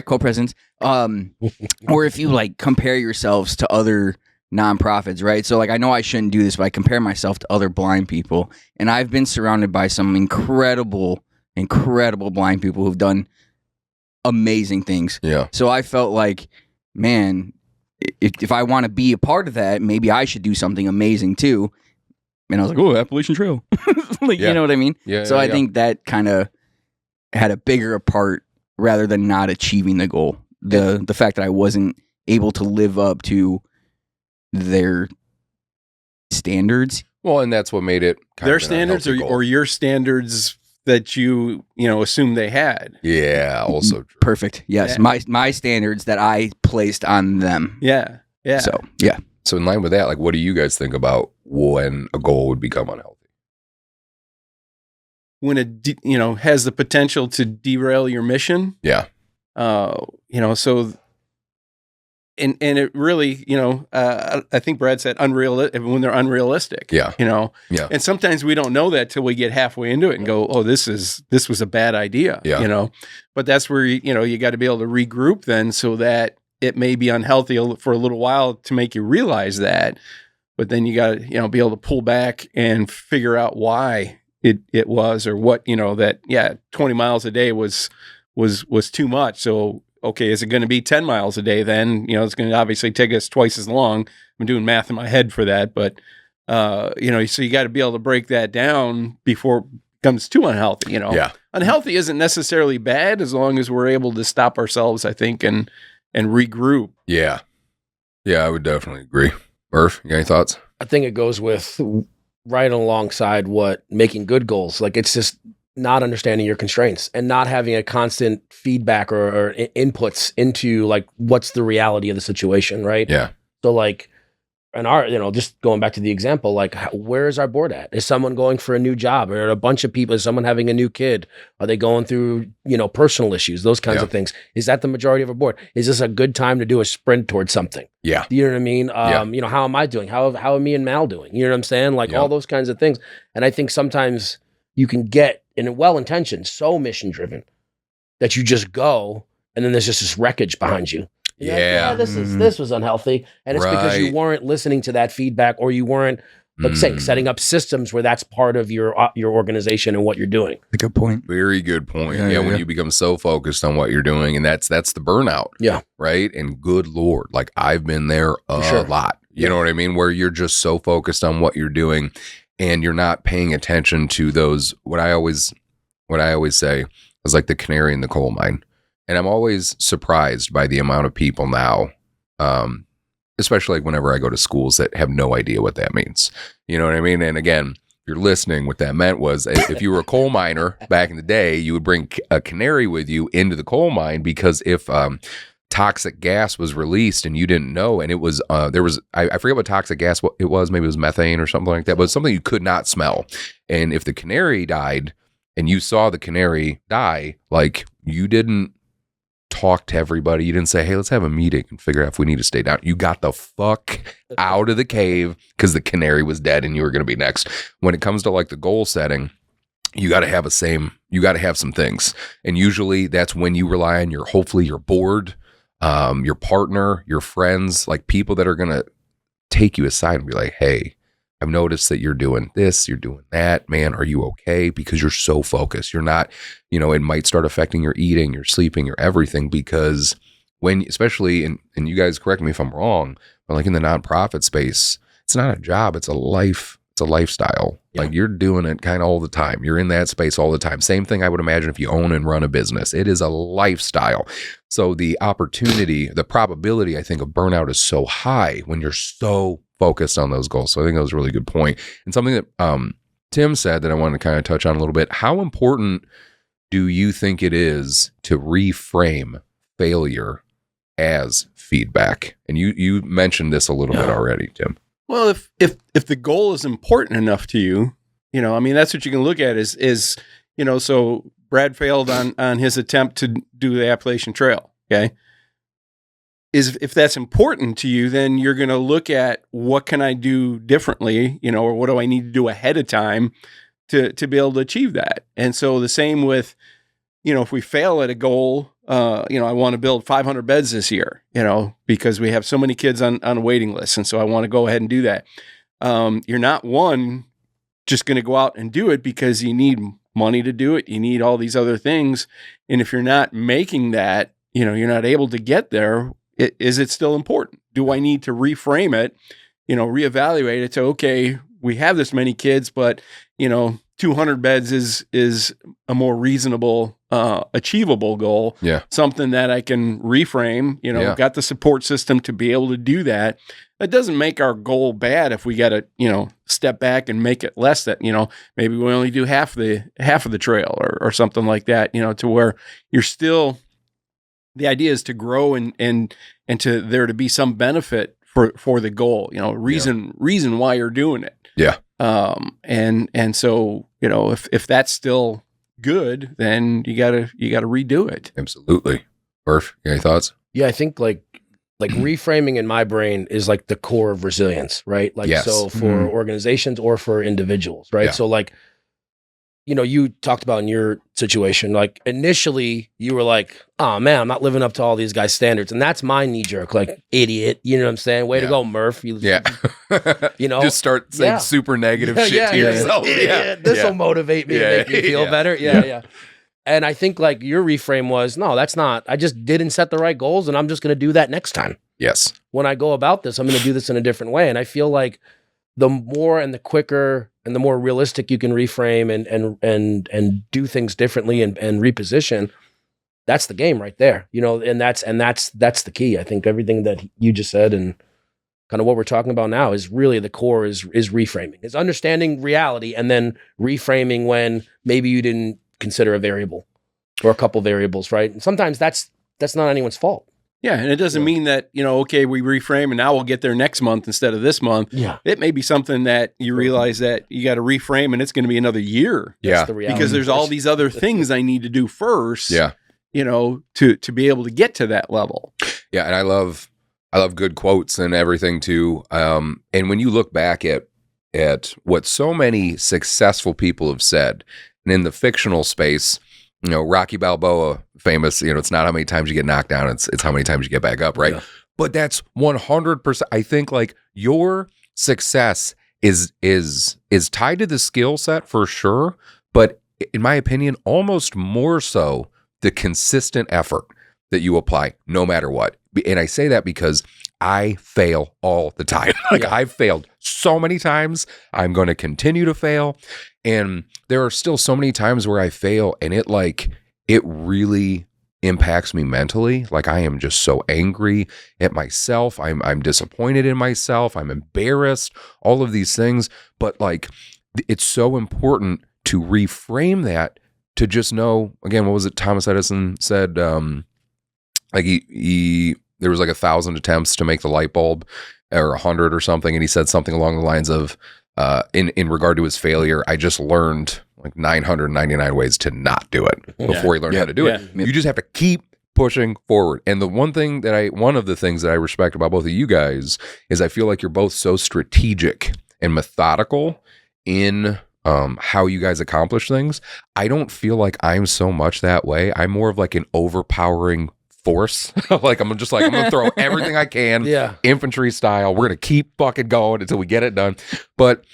B: Co-presidents. Or if you like compare yourselves to other nonprofits, right? So like, I know I shouldn't do this, but I compare myself to other blind people. And I've been surrounded by some incredible blind people who've done amazing things.
A: Yeah.
B: So I felt like, man, if I want to be a part of that, maybe I should do something amazing too. And I was like, oh, Appalachian Trail. You know what I mean?
A: Yeah.
B: So I think that kind of had a bigger part rather than not achieving the goal. The fact that I wasn't able to live up to their standards.
A: Well, and that's what made it
D: their standards or your standards that you assume they had.
A: Yeah, also true.
B: Perfect. Yes,
D: Yeah.
B: my standards that I placed on them.
D: Yeah.
B: So yeah.
A: So in line with that, like, what do you guys think about when a goal would become unhealthy?
D: When it has the potential to derail your mission.
A: Yeah.
D: So. And it really, I think Brad said unrealistic when they're unrealistic.
A: Yeah.
D: Yeah. And sometimes we don't know that till we get halfway into it and go, oh, this was a bad idea.
A: Yeah.
D: But that's where you got to be able to regroup then, so that it may be unhealthy for a little while to make you realize that, but then you got to be able to pull back and figure out why it was, or what 20 miles a day was too much. So. Okay, is it going to be 10 miles a day then? It's going to obviously take us twice as long. I'm doing math in my head for that. But, so you got to be able to break that down before it becomes too unhealthy,
A: Yeah.
D: Unhealthy isn't necessarily bad as long as we're able to stop ourselves, I think, and regroup.
A: Yeah. Yeah, I would definitely agree. Murph, you got any thoughts?
E: I think it goes with right alongside what making good goals. Like, it's just not understanding your constraints and not having a constant feedback or inputs into like what's the reality of the situation, right?
A: Yeah.
E: So like, and just going back to the example, like, where is our board at? Is someone going for a new job, or a bunch of people? Is someone having a new kid? Are they going through personal issues? Those kinds of things. Is that the majority of a board? Is this a good time to do a sprint towards something?
A: Yeah.
E: Do you know what I mean? How am I doing? How are me and Mal doing? You know what I'm saying? Like all those kinds of things. And I think sometimes you can get, in well-intentioned, so mission-driven that you just go, and then there's just this wreckage behind you.
A: Yeah.
E: This was unhealthy, and it's because you weren't listening to that feedback, or you weren't setting up systems where that's part of your organization and what you're doing.
B: A good point.
A: Very good point. Yeah, when you become so focused on what you're doing, and that's the burnout.
E: Yeah.
A: Right. And good Lord, like I've been there a lot. You know what I mean? Where you're just so focused on what you're doing, and you're not paying attention to those. What I always say is like the canary in the coal mine. And I'm always surprised by the amount of people now, especially like whenever I go to schools, that have no idea what that means. You know what I mean? And again, if you're listening, what that meant was if you were a coal miner back in the day, you would bring a canary with you into the coal mine, because if toxic gas was released and you didn't know, and it was I forget what toxic gas it was, maybe it was methane or something like that, but it's something you could not smell. And if the canary died and you saw the canary die, like you didn't talk to everybody. You didn't say, hey, let's have a meeting and figure out if we need to stay down. You got the fuck out of the cave because the canary was dead and you were going to be next. When it comes to like the goal setting, you got to have some things. And usually that's when you rely on hopefully your board, your partner, your friends, like people that are going to take you aside and be like, hey, I've noticed that you're doing this, you're doing that, man, are you okay? Because you're so focused. You're not, it might start affecting your eating, your sleeping, your everything, because when, especially, and you guys correct me if I'm wrong, but like in the nonprofit space, it's not a job, it's a lifestyle. Yeah. Like you're doing it kind of all the time. You're in that space all the time. Same thing I would imagine if you own and run a business. It is a lifestyle. So the probability, I think, of burnout is so high when you're so focused on those goals. So I think that was a really good point. And something that Tim said that I wanted to kind of touch on a little bit. How important do you think it is to reframe failure as feedback? And you mentioned this a little bit already, Tim.
D: Well, if the goal is important enough to you, that's what you can look at is so Brad failed on his attempt to do the Appalachian Trail. Okay. If that's important to you, then you're going to look at what can I do differently, or what do I need to do ahead of time to be able to achieve that. And so the same with, if we fail at a goal, I want to build 500 beds this year, because we have so many kids on a waiting list. And so I want to go ahead and do that. You're not just going to go out and do it because you need money to do it. You need all these other things. And if you're not making that, you're not able to get there. Is it still important? Do I need to reframe it, reevaluate it to, okay, we have this many kids, but, 200 beds is a more reasonable, achievable goal.
A: Yeah.
D: Something that I can reframe, got the support system to be able to do that. That doesn't make our goal bad if we got to, step back and make it less that, maybe we only do half of the trail or something like that, to where you're still, the idea is to grow and to there to be some benefit for the goal, reason why you're doing it.
A: Yeah.
D: And so, if that's still good, then you gotta redo it.
A: Absolutely. Murph, any thoughts?
E: Yeah, I think like reframing in my brain is like the core of resilience, right? Like,
A: yes.
E: So for organizations or for individuals, right?
A: Yeah.
E: So like, you talked about in your situation, like initially you were like, oh man, I'm not living up to all these guys' standards. And that's my knee jerk, like idiot. You know what I'm saying? Way to go, Murph.
A: Just start saying super negative shit to yourself.
E: This will motivate me and make me feel better. Yeah. And I think like your reframe was, no, that's not, I just didn't set the right goals and I'm just going to do that next time.
A: Yes.
E: When I go about this, I'm going to do this in a different way. And I feel like the more and the quicker and the more realistic you can reframe and do things differently and reposition, that's the game right there. And that's the key. I think everything that you just said and kind of what we're talking about now is really the core is reframing. It's understanding reality and then reframing when maybe you didn't consider a variable or a couple variables, right? And sometimes that's not anyone's fault.
D: Yeah, and it doesn't mean that, okay, we reframe and now we'll get there next month instead of this month.
E: Yeah.
D: It may be something that you realize that you got to reframe and it's going to be another year.
A: Yeah.
E: The reality.
D: Because there's all these other things I need to do first.
A: Yeah.
D: To be able to get to that level.
A: Yeah, and I love good quotes and everything too. And when you look back at what so many successful people have said, and in the fictional space, Rocky Balboa, famous, it's not how many times you get knocked down, it's how many times you get back up, right? Yeah. But that's 100%. I think like your success is tied to the skill set for sure, but in my opinion, almost more so the consistent effort that you apply no matter what. And I say that because I fail all the time. I've failed so many times. I'm going to continue to fail. And there are still so many times where I fail and it really impacts me mentally. Like I am just so angry at myself. I'm disappointed in myself. I'm embarrassed, all of these things. But like, it's so important to reframe that to just know, again, what was it Thomas Edison said? Like there was like 1,000 attempts to make the light bulb or 100 or something. And he said something along the lines of, in regard to his failure, I just learned like 999 ways to not do it before he learned how to do it. You just have to keep pushing forward. And one of the things that I respect about both of you guys is I feel like you're both so strategic and methodical in how you guys accomplish things. I don't feel like I'm so much that way. I'm more of like an overpowering force. Like I'm gonna throw everything I can, infantry style. We're gonna keep fucking going until we get it done. But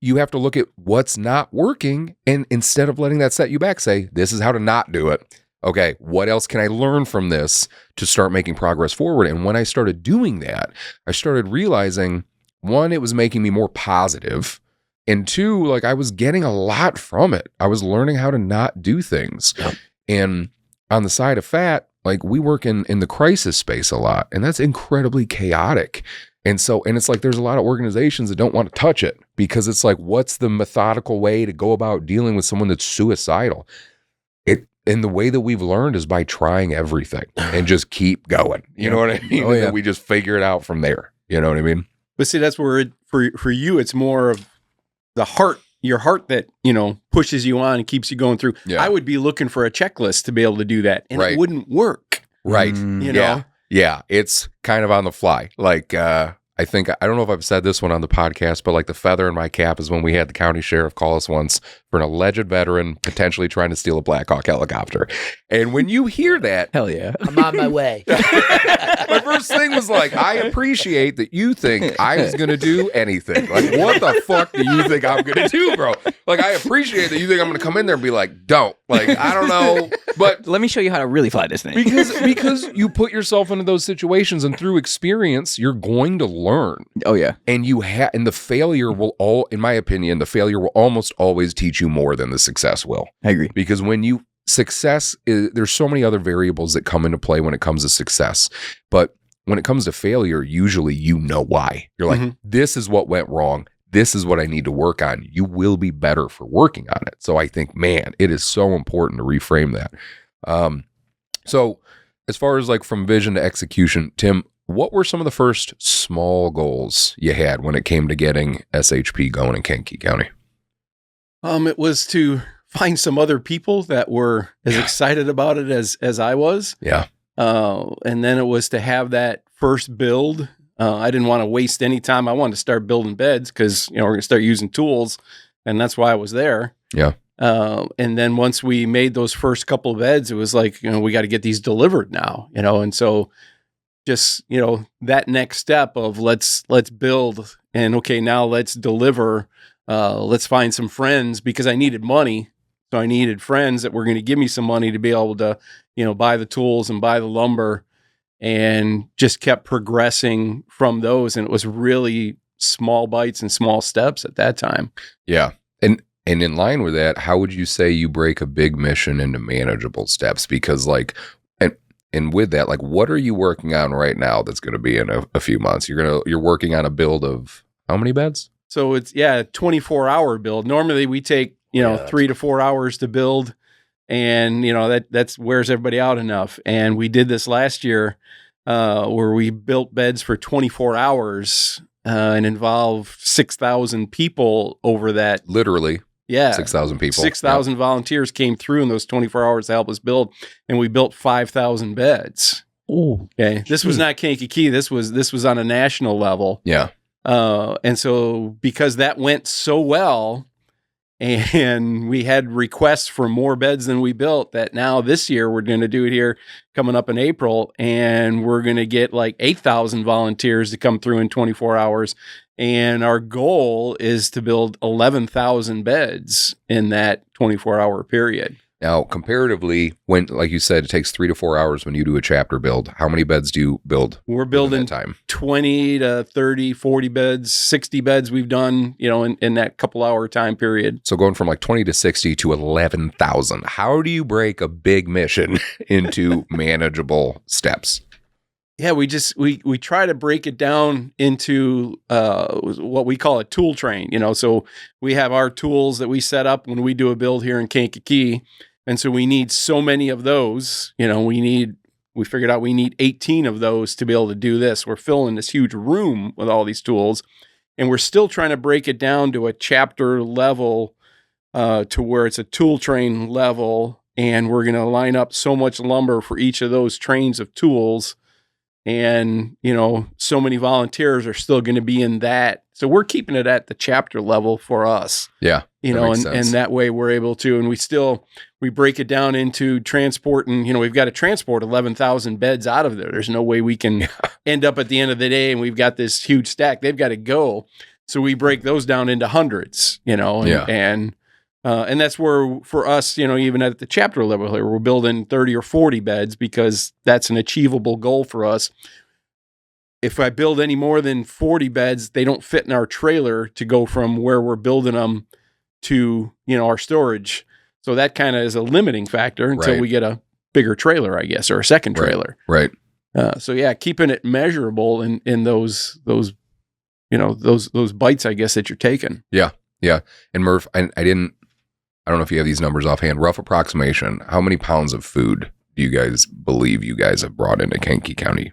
A: you have to look at what's not working, and instead of letting that set you back, say, this is how to not do it. Okay, what else can I learn from this to start making progress forward? And when I started doing that, I started realizing, one, it was making me more positive, and two, like I was getting a lot from it. I was learning how to not do things. Yep. And on the side of FAT, like we work in the crisis space a lot, and that's incredibly chaotic. And it's like there's a lot of organizations that don't want to touch it because it's like, what's the methodical way to go about dealing with someone that's suicidal? And the way that we've learned is by trying everything and just keep going. You know what I mean? And then we just figure it out from there. You know what I mean?
D: But see, that's where for you, it's more of the heart, your heart that, pushes you on and keeps you going through. Yeah. I would be looking for a checklist to be able to do that, and it wouldn't work.
A: Right.
D: You know?
A: Yeah. It's kind of on the fly. Like, I don't know if I've said this one on the podcast, but like the feather in my cap is when we had the county sheriff call us once for an alleged veteran potentially trying to steal a Black Hawk helicopter. And when you hear that,
B: hell yeah,
E: I'm on my way.
A: My first thing was like, I appreciate that you think I was going to do anything. Like, what the fuck do you think I'm going to do, bro? Like, I appreciate that you think I'm going to come in there and be like, don't. Like, I don't know. But
B: let me show you how to really fly this thing.
A: Because you put yourself into those situations, and through experience, you're going to learn.
B: Oh yeah.
A: And and the failure will in my opinion, the failure will almost always teach you more than the success will.
B: I agree.
A: Because there's so many other variables that come into play when it comes to success. But when it comes to failure, usually you know why. You're like, this is what went wrong. This is what I need to work on. You will be better for working on it. So I think, man, it is so important to reframe that. So as far as like from vision to execution, Tim, what were some of the first small goals you had when it came to getting SHP going in Kankakee County?
D: It was to find some other people that were as excited about it as I was.
A: Yeah.
D: And then it was to have that first build. I didn't want to waste any time. I wanted to start building beds because, we're going to start using tools, and that's why I was there.
A: Yeah.
D: And then once we made those first couple of beds, it was like, we got to get these delivered now, and so just, that next step of let's build, and okay, now let's deliver, let's find some friends, because I needed money. So I needed friends that were going to give me some money to be able to, buy the tools and buy the lumber, and just kept progressing from those. And it was really small bites and small steps at that time.
A: Yeah. And in line with that, how would you say you break a big mission into manageable steps? Because like, and with that, like, what are you working on right now that's going to be in a few months? You're working on a build of how many beds?
D: So it's 24-hour build. Normally we take 3 to 4 hours to build, and that's wears everybody out enough. And we did this last year where we built beds for 24 hours and involved 6,000 people over that.
A: Literally.
D: Yeah.
A: 6,000 people.
D: 6,000 volunteers came through in those 24 hours to help us build, and we built 5,000 beds.
B: Oh,
D: okay. This was not Kankakee. This was on a national level.
A: Yeah.
D: And so because that went so well, and we had requests for more beds than we built, that now this year we're going to do it here coming up in April, and we're going to get like 8,000 volunteers to come through in 24 hours. And our goal is to build 11,000 beds in that 24-hour period.
A: Now, comparatively, when, like you said, it takes 3 to 4 hours when you do a chapter build, how many beds do you build?
D: We're building time 20 to 30, 40 beds, 60 beds we've done, in that couple-hour time period.
A: So going from like 20 to 60 to 11,000. How do you break a big mission into manageable steps?
D: Yeah, we try to break it down into what we call a tool train, so we have our tools that we set up when we do a build here in Kankakee. And so we need so many of those, we figured out we need 18 of those to be able to do this. We're filling this huge room with all these tools, and we're still trying to break it down to a chapter level to where it's a tool train level. and we're going to line up so much lumber for each of those trains of tools. And, so many volunteers are still going to be in that. So we're keeping it at the chapter level for us.
A: Yeah.
D: And that way we're able to, and we break it down into transporting, we've got to transport 11,000 beds out of there. There's no way we can end up at the end of the day and we've got this huge stack. They've got to go. So we break those down into hundreds, and that's where for us, even at the chapter level here, we're building 30 or 40 beds because that's an achievable goal for us. If I build any more than 40 beds, they don't fit in our trailer to go from where we're building them to, our storage. So that kind of is a limiting factor until we get a bigger trailer, I guess, or a second trailer.
A: Right.
D: So yeah, keeping it measurable in those bites, I guess, that you're taking.
A: Yeah. Yeah. And Murph, I don't know if you have these numbers offhand, rough approximation. How many pounds of food do you guys believe you guys have brought into Kankakee County?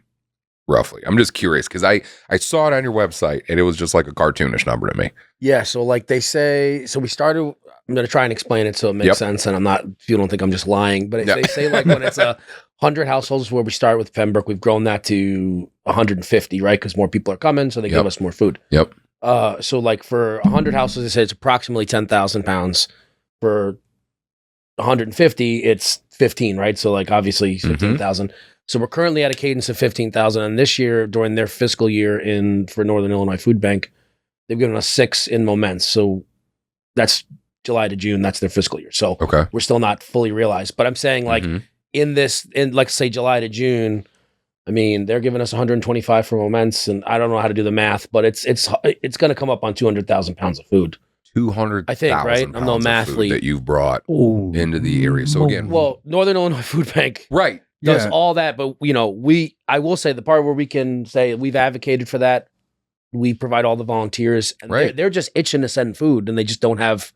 A: Roughly. I'm just curious because I saw it on your website and it was just like a cartoonish number to me.
E: Yeah. So like they say, we started, I'm going to try and explain it so it makes sense. And if you don't think I'm just lying, but they say like when it's 100 households where we start with Pembroke, we've grown that to 150, right? Because more people are coming, so they give us more food.
A: Yep.
E: So like for 100 households, they say it's approximately 10,000 pounds. For 150, it's 15, right? So like obviously 15,000. So we're currently at a cadence of 15,000. And this year, during their fiscal year for Northern Illinois Food Bank, they've given us 6 in moments. So that's July to June. That's their fiscal year. So we're still not fully realized. But I'm saying like in like say July to June, I mean, they're giving us 125 for moments. And I don't know how to do the math, but it's going to come up on 200,000 pounds of food.
A: 200,000
E: I think, right? I'm no mathlete
A: that you've brought into the area. So again,
E: Northern Illinois Food Bank,
A: right,
E: does all that, but I will say the part where we can say we've advocated for that, we provide all the volunteers, and they're just itching to send food, and they just don't have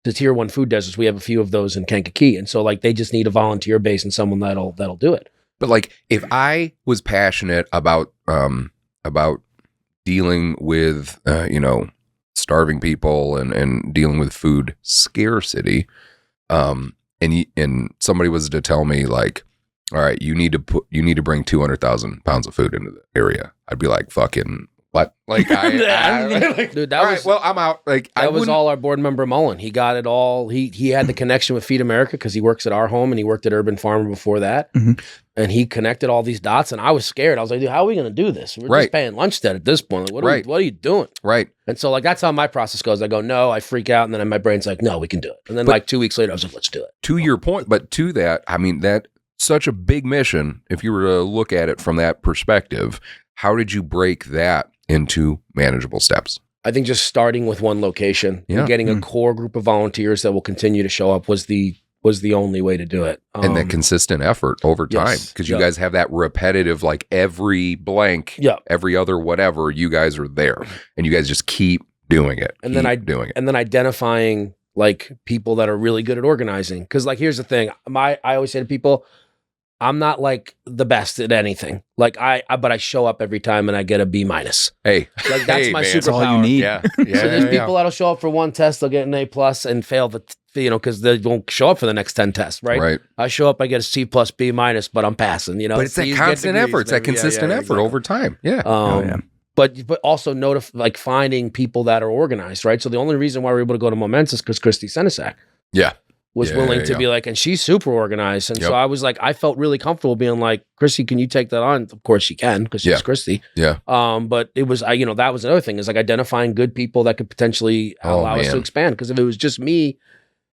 E: the tier 1 food deserts. We have a few of those in Kankakee, and so like they just need a volunteer base and someone that'll do it.
A: But like if I was passionate about dealing with starving people and dealing with food scarcity, and somebody was to tell me like, all right, you need to bring 200,000 pounds of food into the area, I'd be like, fucking what? Like
E: dude, that was,
A: well, I'm out. Like
E: that was all our board member Mullen. He got it all. He had the connection with Feed America because he works at our home and he worked at Urban Farmer before that. And he connected all these dots, and I was scared. I was like, dude, how are we going to do this? We're just paying lunch debt at this point. Like, what are you doing?
A: Right.
E: And so like that's how my process goes. I go, no, I freak out, and then my brain's like, no, we can do it. And then like 2 weeks later, I was like, let's do it.
A: To your point, but to that, I mean, that such a big mission. If you were to look at it from that perspective, how did you break that into manageable steps?
E: I think just starting with one location and getting a core group of volunteers that will continue to show up was the only way to do it.
A: And that consistent effort over time, because you guys have that repetitive, like every blank, every other whatever, you guys are there and you guys just keep doing it.
E: And then identifying like people that are really good at organizing. Because like, here's the thing, I always say to people, I'm not like the best at anything. Like but I show up every time and I get a B-.
A: Hey,
E: like that's my superpower.
B: That's all you need.
A: Yeah.
E: So there's people that'll show up for one test, they'll get an A+ and fail because they won't show up for the next 10 tests, right?
A: Right.
E: I show up, I get a C+, B-, but I'm passing.
A: But it's that constant effort. It's that consistent effort over time. Yeah.
E: But also like finding people that are organized, right? So the only reason why we're able to go to Moments is because Christy Senesac. Was willing to be like, and she's super organized. And so I was like, I felt really comfortable being like, Christy, can you take that on? Of course she can, because she's Christy.
A: Yeah.
E: But it was, that was another thing, is like identifying good people that could potentially allow us to expand. Because if it was just me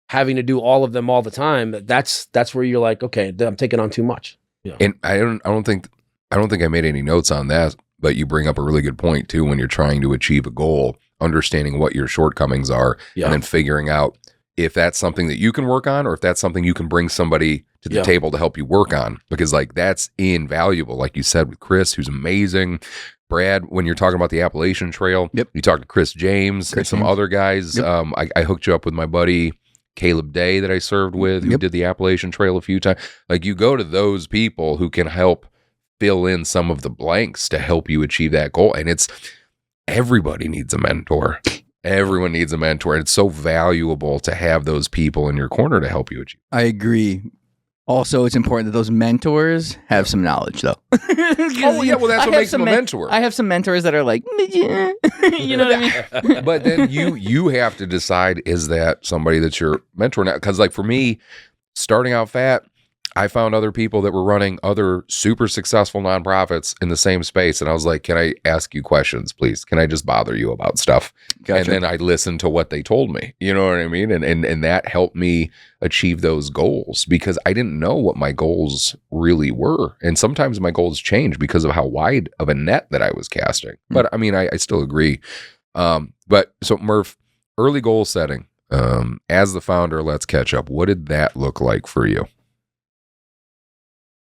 E: having to do all of them all the time, that's where you're like, okay, I'm taking on too much. Yeah.
A: And I don't think I made any notes on that, but you bring up a really good point too, when you're trying to achieve a goal, understanding what your shortcomings are, and then figuring out if that's something that you can work on or if that's something you can bring somebody to the table to help you work on, because like that's invaluable. Like you said with Chris, who's amazing. Brad, when you're talking about the Appalachian Trail, you talk to Chris James and some other guys. I hooked you up with my buddy Caleb Day that I served with, who did the Appalachian Trail a few times. Like you go to those people who can help fill in some of the blanks to help you achieve that goal. And it's everybody needs a mentor. Everyone needs a mentor. And it's so valuable to have those people in your corner to help you achieve.
B: I agree. Also, it's important that those mentors have some knowledge, though.
A: Oh, yeah. Well, that's what makes them a mentor.
B: I have some mentors that are like, you know what I mean?
A: But then you have to decide, is that somebody that's your mentor now? Because like for me, starting out fat, I found other people that were running other super successful nonprofits in the same space. And I was like, can I ask you questions, please? Can I just bother you about stuff? Gotcha. And then I listened to what they told me. You know what I mean? And that helped me achieve those goals because I didn't know what my goals really were. And sometimes my goals change because of how wide of a net that I was casting. But I mean, I still agree. But so Murph, early goal setting, as the founder of Let's Ketchup, what did that look like for you?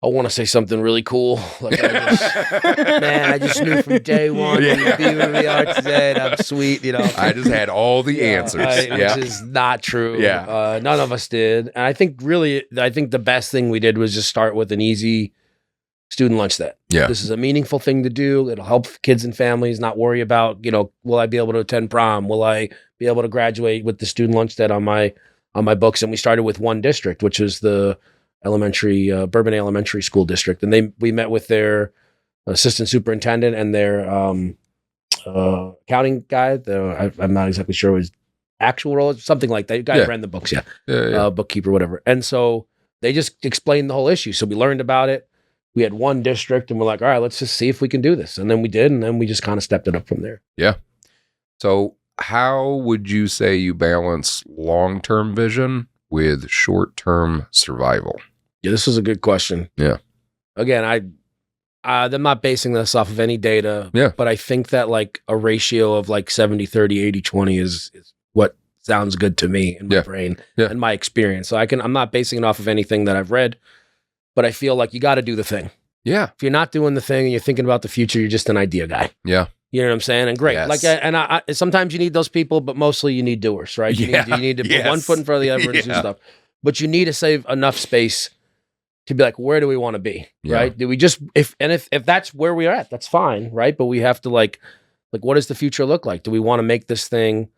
E: I want to say something really cool. Like I just knew from day one we'd be where we are today, and I'm sweet, you know.
A: I just had all the answers,
E: which is not true.
A: Yeah,
E: none of us did. And I think the best thing we did was just start with an easy student lunch set.
A: Yeah,
E: this is a meaningful thing to do. It'll help kids and families not worry about, you know, will I be able to attend prom? Will I be able to graduate with the student lunch set on my books? And we started with one district, which was the Bourbon Elementary School District, and we met with their assistant superintendent and their accounting guy. I'm not exactly sure his actual role, something like that. The guy who ran the books, bookkeeper, whatever. And so they just explained the whole issue. So we learned about it. We had one district, and we're like, all right, let's just see if we can do this. And then we did, and then we just kind of stepped it up from there.
A: Yeah. So how would you say you balance long-term vision with short-term survival?
E: Yeah, this was a good question.
A: Yeah.
E: Again, I'm not basing this off of any data.
A: Yeah.
E: But I think that like a ratio of like 70-30, 80-20 is what sounds good to me in my brain and my experience. So I'm not basing it off of anything that I've read, but I feel like you got to do the thing.
A: Yeah.
E: If you're not doing the thing and you're thinking about the future, you're just an idea guy.
A: Yeah.
E: You know what I'm saying? And great.
A: Yes.
E: I sometimes you need those people, but mostly you need doers, right? You need to put one foot in front of the other and do stuff. But you need to save enough space to be like, where do we want to be? Right? Do we just, if that's where we are at, that's fine. Right. But we have to like, what does the future look like? Do we want to make this thing?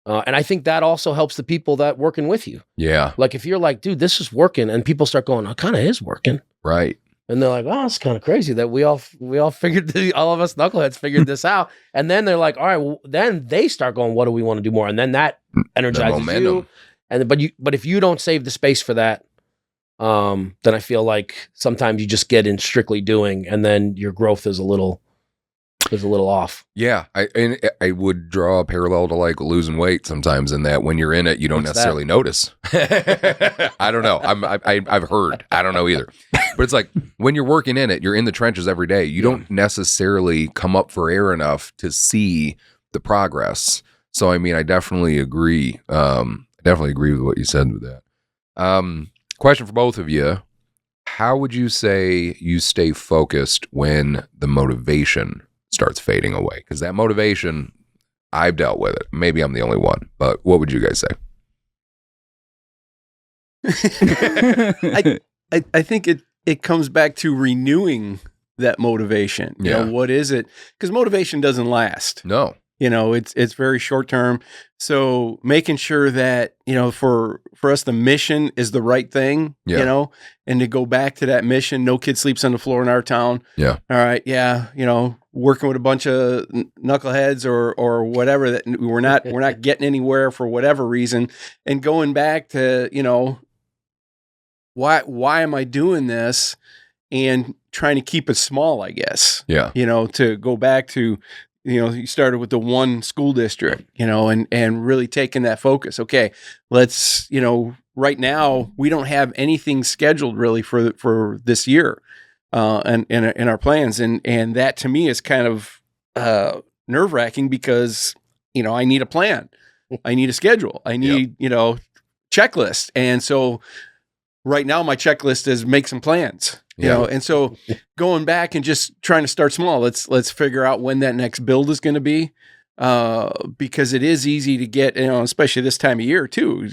E: And I think that also helps the people that working with you.
A: Yeah.
E: Like if you're like, dude, this is working, and people start going, it kind of is working.
A: Right.
E: And they're like, oh, it's kind of crazy that we all figured, all of us knuckleheads figured this out. And then they're like, all right, well, then they start going, what do we want to do more? And then that energizes you. And but if you don't save the space for that, then I feel like sometimes you just get in strictly doing, and then your growth is a little off.
A: Yeah, I would draw a parallel to like losing weight sometimes, in that when you're in it, you don't necessarily notice. I don't know. I've heard. I don't know either. But it's like when you're working in it, you're in the trenches every day. You don't necessarily come up for air enough to see the progress. So I mean, I definitely agree. Definitely agree with what you said with that. Question for both of you. How would you say you stay focused when the motivation starts fading away? Because that motivation, I've dealt with it. Maybe I'm the only one, but what would you guys say?
D: I think it comes back to renewing that motivation. You know, what is it? Because motivation doesn't last.
A: No.
D: You know, it's very short term. So making sure that, you know, for us, the mission is the right thing, you know, and to go back to that mission. No kid sleeps on the floor in our town. Yeah. All right. Yeah. You know, working with a bunch of knuckleheads or whatever, that we're not getting anywhere for whatever reason, and going back to, you know, why am I doing this, and trying to keep it small, I guess. Yeah. You know, to go back to, you know, you started with the one school district, you know, and really taking that focus. Okay, let's, you know, right now we don't have anything scheduled really for this year, and in our plans, and that to me is kind of nerve-wracking, because, you know, I need a plan, I need a schedule, I need you know, checklist, and so right now my checklist is make some plans. You know, and so going back and just trying to start small. Let's figure out when that next build is going to be, because it is easy to get, you know, especially this time of year too,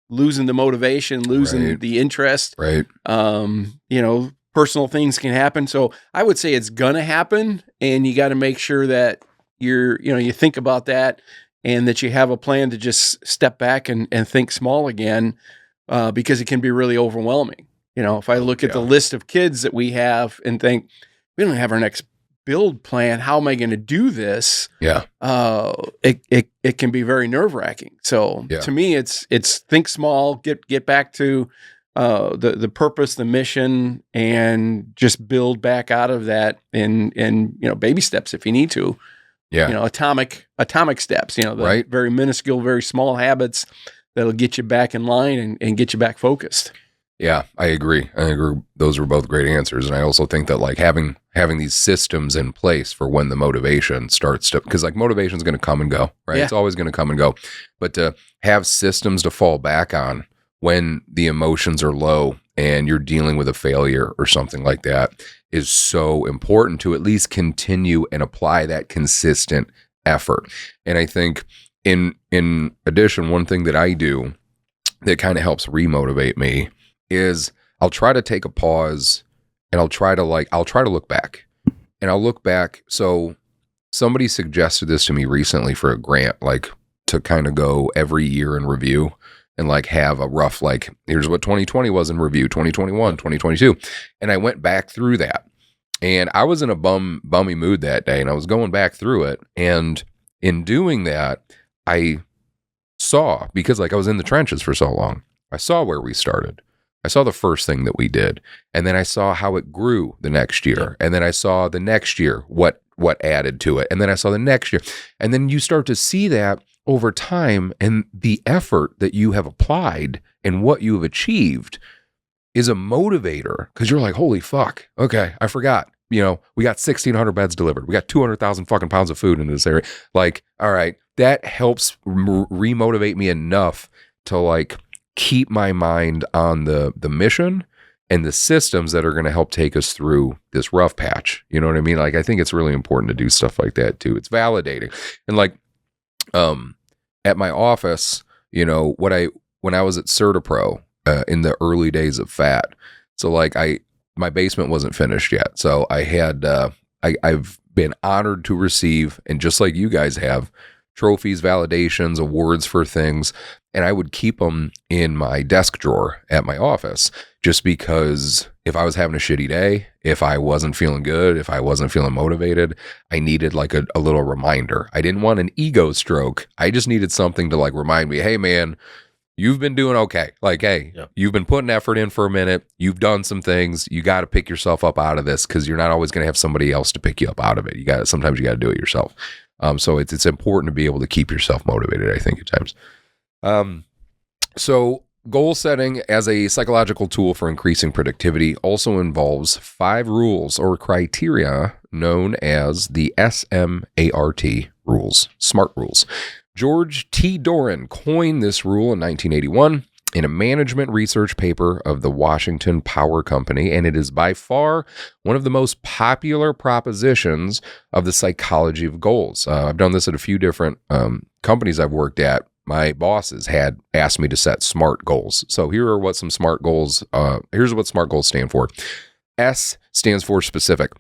D: losing the motivation, losing the interest. Right. You know, personal things can happen. So I would say it's gonna happen, and you got to make sure that you think about that, and that you have a plan to just step back and think small again, because it can be really overwhelming. If I look at the list of kids that we have and think, we don't have our next build plan, how am I going to do this?
A: Yeah.
D: It can be very nerve-wracking. So to me, it's think small, get back to the purpose, the mission, and just build back out of that in baby steps if you need to.
A: Yeah.
D: Atomic steps, the
A: right.
D: very minuscule, very small habits that'll get you back in line and get you back focused.
A: Yeah, I agree. Those were both great answers. And I also think that like having these systems in place for when the motivation starts to, because like motivation is going to come and go, right?
D: Yeah.
A: It's always going to come and go. But to have systems to fall back on when the emotions are low and you're dealing with a failure or something like that is so important to at least continue and apply that consistent effort. And I think in addition, one thing that I do that kind of helps remotivate me is I'll try to take a pause and I'll try to look back, and I'll look back. So somebody suggested this to me recently for a grant, like to kind of go every year in review and like have a rough, like, here's what 2020 was in review, 2021, 2022. And I went back through that, and I was in a bummy mood that day, and I was going back through it. And in doing that, I saw, because like I was in the trenches for so long, I saw where we started. I saw the first thing that we did, and then I saw how it grew the next year, and then I saw the next year what added to it, and then I saw the next year, and then you start to see that over time, and the effort that you have applied and what you have achieved is a motivator, because you're like, holy fuck, okay, I forgot. We got 1,600 beds delivered. We got 200,000 fucking pounds of food in this area. Like, all right, that helps remotivate me enough to like keep my mind on the mission and the systems that are going to help take us through this rough patch. You know what I mean? Like, I think it's really important to do stuff like that too. It's validating. And like, at my office, when I was at CertaPro, in the early days of FAT, so like my basement wasn't finished yet. So I had, I've been honored to receive, and just like you guys have, trophies, validations, awards for things. And I would keep them in my desk drawer at my office, just because if I was having a shitty day, if I wasn't feeling good, if I wasn't feeling motivated, I needed like a little reminder. I didn't want an ego stroke. I just needed something to like remind me, hey man, you've been doing okay. Like, hey, You've been putting effort in for a minute. You've done some things. You got to pick yourself up out of this, because you're not always going to have somebody else to pick you up out of it. Sometimes you got to do it yourself. So it's important to be able to keep yourself motivated, I think, at times. So goal setting as a psychological tool for increasing productivity also involves 5 rules or criteria known as the SMART rules, SMART rules. George T. Doran coined this rule in 1981 in a management research paper of the Washington Power Company, and it is by far one of the most popular propositions of the psychology of goals. I've done this at a few different companies I've worked at. My bosses had asked me to set SMART goals. So here are what some SMART goals, here's what SMART goals stand for. S stands for specific.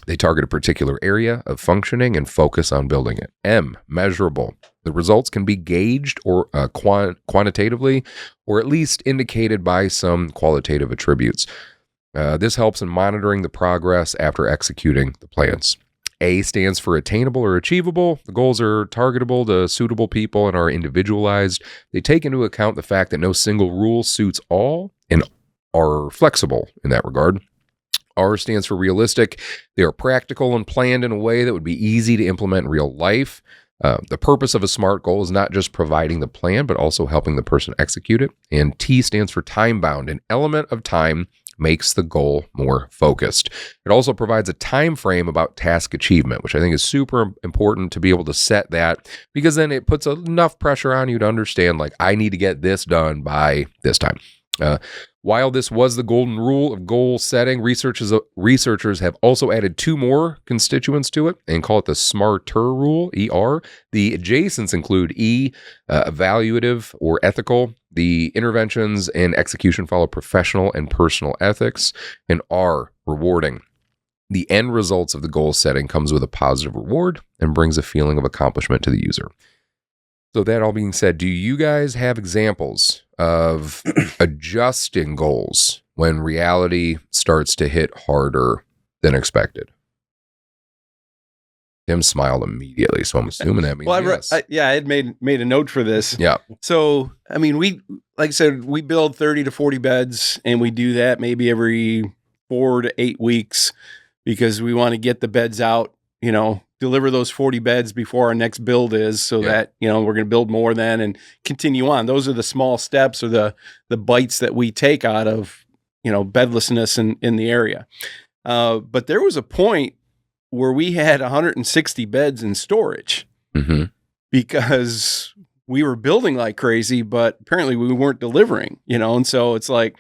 A: They target a particular area of functioning and focus on building it. M, measurable. The results can be gauged or quantitatively, or at least indicated by some qualitative attributes. This helps in monitoring the progress after executing the plans. A stands for attainable or achievable. The goals are targetable to suitable people and are individualized. They take into account the fact that no single rule suits all and are flexible in that regard. R stands for realistic. They are practical and planned in a way that would be easy to implement in real life. The purpose of a SMART goal is not just providing the plan, but also helping the person execute it. And T stands for time-bound. An element of time makes the goal more focused. It also provides a time frame about task achievement, which I think is super important to be able to set that, because then it puts enough pressure on you to understand, like, I need to get this done by this time. While this was the golden rule of goal setting, researchers have also added 2 more constituents to it and call it the SMARTER rule, ER. The adjacents include E, evaluative or ethical. The interventions and execution follow professional and personal ethics. And R, rewarding. the end results of the goal setting comes with a positive reward and brings a feeling of accomplishment to the user. So that all being said, do you guys have examples of adjusting goals when reality starts to hit harder than expected? Tim smiled immediately, so I'm assuming that means yes.
D: I had made a note for this.
A: Yeah.
D: So, I mean, we, like I said, we build 30 to 40 beds, and we do that maybe every 4 to 8 weeks because we want to get the beds out, deliver those 40 beds before our next build is, so that, we're going to build more then and continue on. Those are the small steps or the bites that we take out of, bedlessness in the area. But there was a point where we had 160 beds in storage because we were building like crazy, but apparently we weren't delivering, and so it's like,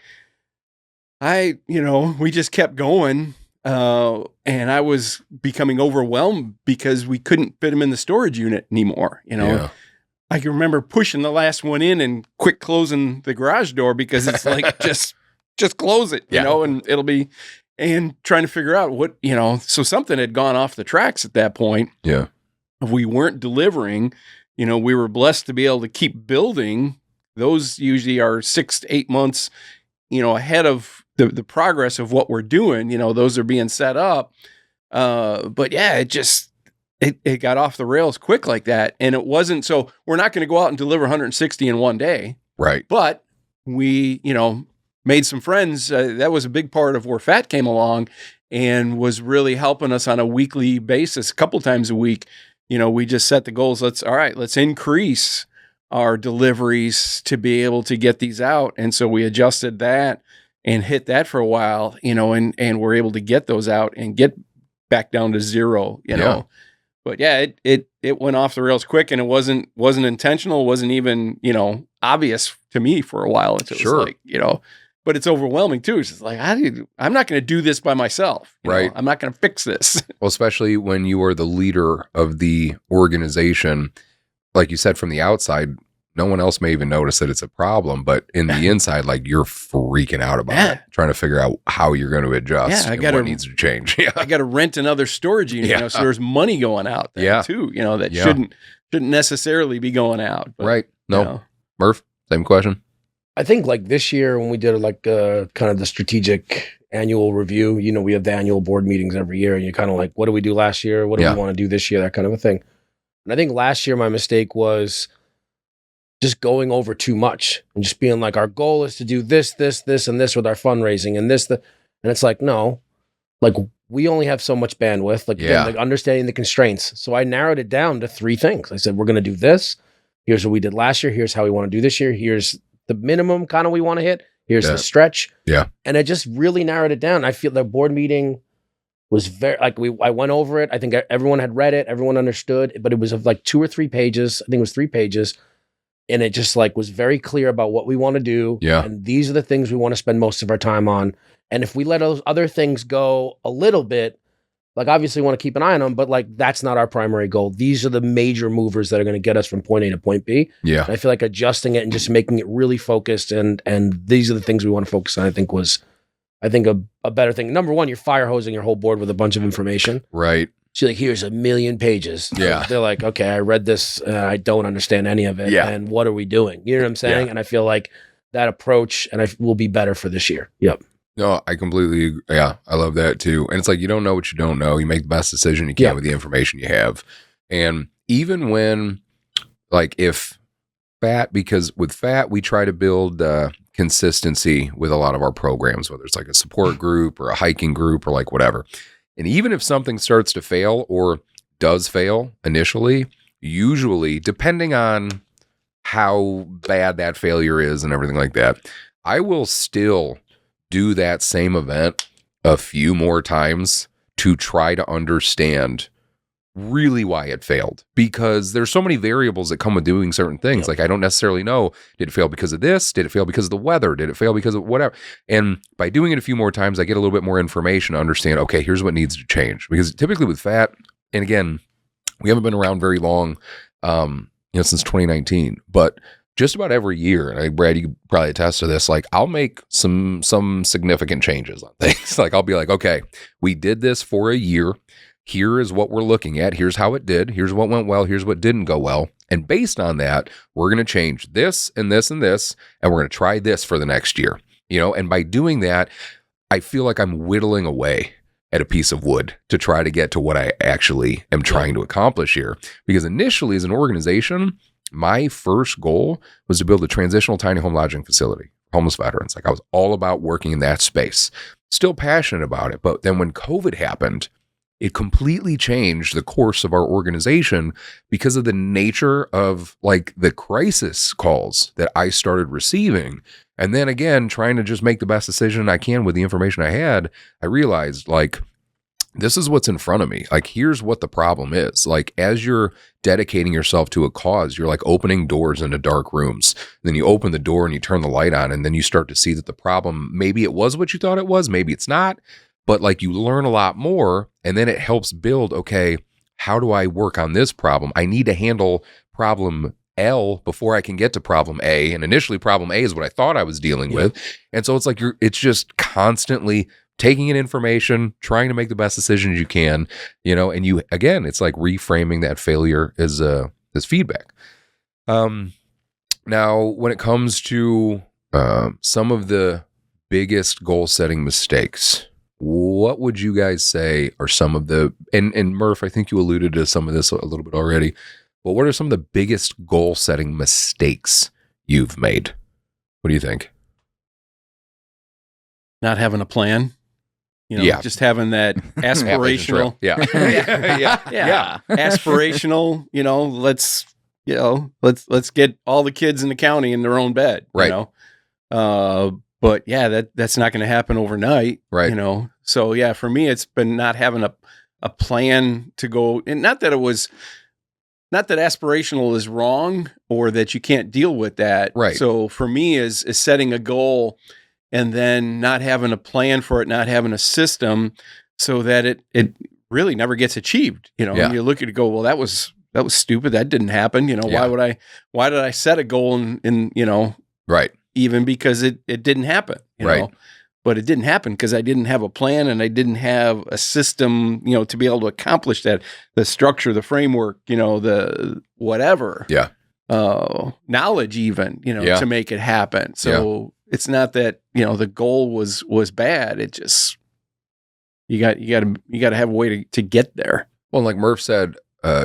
D: we just kept going. And I was becoming overwhelmed because we couldn't fit them in the storage unit anymore. I can remember pushing the last one in and quick closing the garage door because it's like, just close it, and it'll be, and trying to figure out what, so something had gone off the tracks at that point.
A: Yeah.
D: We weren't delivering, we were blessed to be able to keep building. Those usually are 6 to 8 months, ahead of the progress of what we're doing, those are being set up. But yeah, it got off the rails quick like that. And it wasn't, so we're not going to go out and deliver 160 in one day.
A: Right.
D: But we, made some friends. That was a big part of where FAT came along and was really helping us on a weekly basis, a couple times a week. We just set the goals. Let's increase our deliveries to be able to get these out. And so we adjusted that and hit that for a while, and we're able to get those out and get back down to zero, know. But yeah, it went off the rails quick, and it wasn't intentional. It wasn't even, obvious to me for a while. It was like, but it's overwhelming too. It's just like, I'm not going to do this by myself.
A: Right.
D: I'm not going to fix this.
A: Well, especially when you are the leader of the organization, like you said, from the outside, no one else may even notice that it's a problem, but in the inside, like, you're freaking out about it, trying to figure out how you're going to adjust and what needs to change. Yeah.
D: I got to rent another storage unit, so there's money going out there too, that shouldn't necessarily be going out. But,
A: right. No. Murph, same question.
E: I think like this year when we did kind of the strategic annual review, we have the annual board meetings every year, and you're kind of like, what did we do last year? What do we want to do this year? That kind of a thing. And I think last year my mistake was just going over too much and just being like, our goal is to do this, this, this, and this with our fundraising and this, and it's like, no, like we only have so much bandwidth, again, like understanding the constraints. So I narrowed it down to 3 things. I said, we're going to do this. Here's what we did last year. Here's how we want to do this year. Here's the minimum kind of we want to hit. Here's the stretch. Yeah. And I just really narrowed it down. I feel the board meeting was very, like I went over it. I think everyone had read it. Everyone understood, but it was of like 2 or 3 pages. I think it was 3 pages. And it just like was very clear about what we want to do. Yeah. And these are the things we want to spend most of our time on. And if we let those other things go a little bit, like obviously we want to keep an eye on them, but like that's not our primary goal. These are the major movers that are going to get us from point A to point B. Yeah. And I feel like adjusting it and just making it really focused and these are the things we want to focus on, I think was a better thing. Number one, you're fire hosing your whole board with a bunch of information.
A: Right.
E: So like, here's 1,000,000 pages. Yeah. They're like, okay, I read this. I don't understand any of it. Yeah. And what are we doing? You know what I'm saying? Yeah. And I feel like that approach will be better for this year. Yep.
A: No, I completely agree. Yeah, I love that too. And it's like, you don't know what you don't know. You make the best decision you can with the information you have. And even when, like, if FAT, because with FAT, we try to build consistency with a lot of our programs, whether it's like a support group or a hiking group or like whatever. And even if something starts to fail or does fail initially, usually, depending on how bad that failure is and everything like that, I will still do that same event a few more times to try to understand really why it failed, because there's so many variables that come with doing certain things. Yep. Like, I don't necessarily know, did it fail because of this? Did it fail because of the weather? Did it fail because of whatever? And by doing it a few more times, I get a little bit more information to understand, okay, here's what needs to change. Because typically with FAT, and again, we haven't been around very long, since 2019, but just about every year, and Brad, you could probably attest to this, like I'll make some significant changes on things. Like I'll be like, okay, we did this for a year. Here is what we're looking at. Here's how it did. Here's what went well. Here's what didn't go well. And based on that, we're going to change this and this and this, and we're going to try this for the next year. And by doing that, I feel like I'm whittling away at a piece of wood to try to get to what I actually am trying to accomplish here. Because initially as an organization, my first goal was to build a transitional tiny home lodging facility, homeless veterans. Like I was all about working in that space, still passionate about it. But then when COVID happened, it completely changed the course of our organization because of the nature of like the crisis calls that I started receiving. And then again, trying to just make the best decision I can with the information I had, I realized like, this is what's in front of me. Like, here's what the problem is. Like, as you're dedicating yourself to a cause, you're like opening doors into dark rooms. Then you open the door and you turn the light on, and then you start to see that the problem, maybe it was what you thought it was, maybe it's not, but like you learn a lot more, and then it helps build, okay, how do I work on this problem? I need to handle problem L before I can get to problem A. And initially problem A is what I thought I was dealing with. And so it's like it's just constantly taking in information, trying to make the best decisions you can, and you, again, it's like reframing that failure as feedback. Now, when it comes to some of the biggest goal setting mistakes, what would you guys say are some of the, and Murph, I think you alluded to some of this a little bit already, but what are some of the biggest goal setting mistakes you've made? What do you think?
D: Not having a plan. Just having that aspirational.
A: Yeah.
D: Aspirational, let's get all the kids in the county in their own bed,
A: right.
D: But yeah, that's not going to happen overnight,
A: right.
D: So yeah, for me, it's been not having a plan to go, and not that aspirational is wrong or that you can't deal with that.
A: Right.
D: So for me is setting a goal and then not having a plan for it, not having a system so that it really never gets achieved. And you look at it and go, well, that was stupid. That didn't happen. Why did I set a goal and
A: right.
D: Even because it didn't happen,
A: right.
D: But it didn't happen because I didn't have a plan and I didn't have a system, to be able to accomplish that, the structure, the framework, the whatever, knowledge even, to make it happen. So it's not that, the goal was bad. It just, you got to have a way to get there.
A: Well, like Murph said,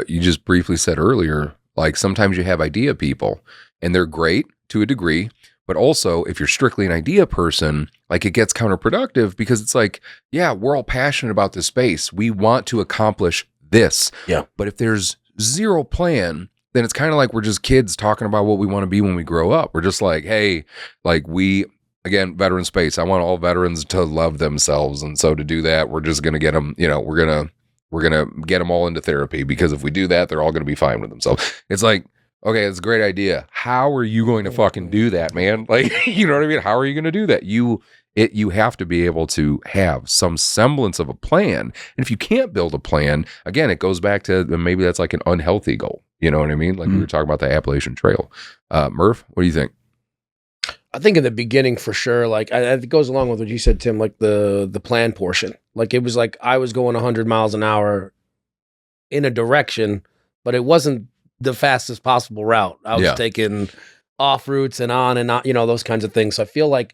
A: you just briefly said earlier, like sometimes you have idea people and they're great to a degree, but also if you're strictly an idea person, like it gets counterproductive because it's like, yeah, we're all passionate about this space. We want to accomplish this.
E: Yeah.
A: But if there's zero plan, then it's kind of like we're just kids talking about what we want to be when we grow up. We're just like, hey, like again, veteran space. I want all veterans to love themselves. And so to do that, we're just going to get them, we're going to get them all into therapy because if we do that, they're all going to be fine with themselves. It's like, okay, it's a great idea. How are you going to fucking do that, man? Like, you know what I mean? How are you going to do that? You have to be able to have some semblance of a plan. And if you can't build a plan, again, it goes back to maybe that's like an unhealthy goal. You know what I mean? Like we were talking about the Appalachian Trail. Murph, what do you think?
E: I think in the beginning, for sure, like it goes along with what you said, Tim, like the plan portion. Like it was like I was going 100 miles an hour in a direction, but it wasn't the fastest possible route. I was taking off routes and on, those kinds of things. So I feel like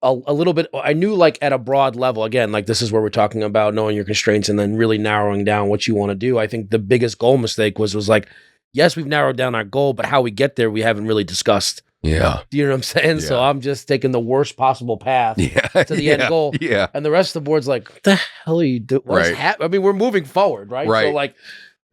E: a little bit, I knew like at a broad level, again, like this is where we're talking about knowing your constraints and then really narrowing down what you want to do. I think the biggest goal mistake was like, yes, we've narrowed down our goal, but how we get there, we haven't really discussed.
A: Yeah.
E: Do you know what I'm saying? Yeah. So I'm just taking the worst possible path to the end goal.
A: Yeah.
E: And the rest of the board's like, what the hell are you doing?
A: Right.
E: I mean, we're moving forward, right?
A: Right.
E: So like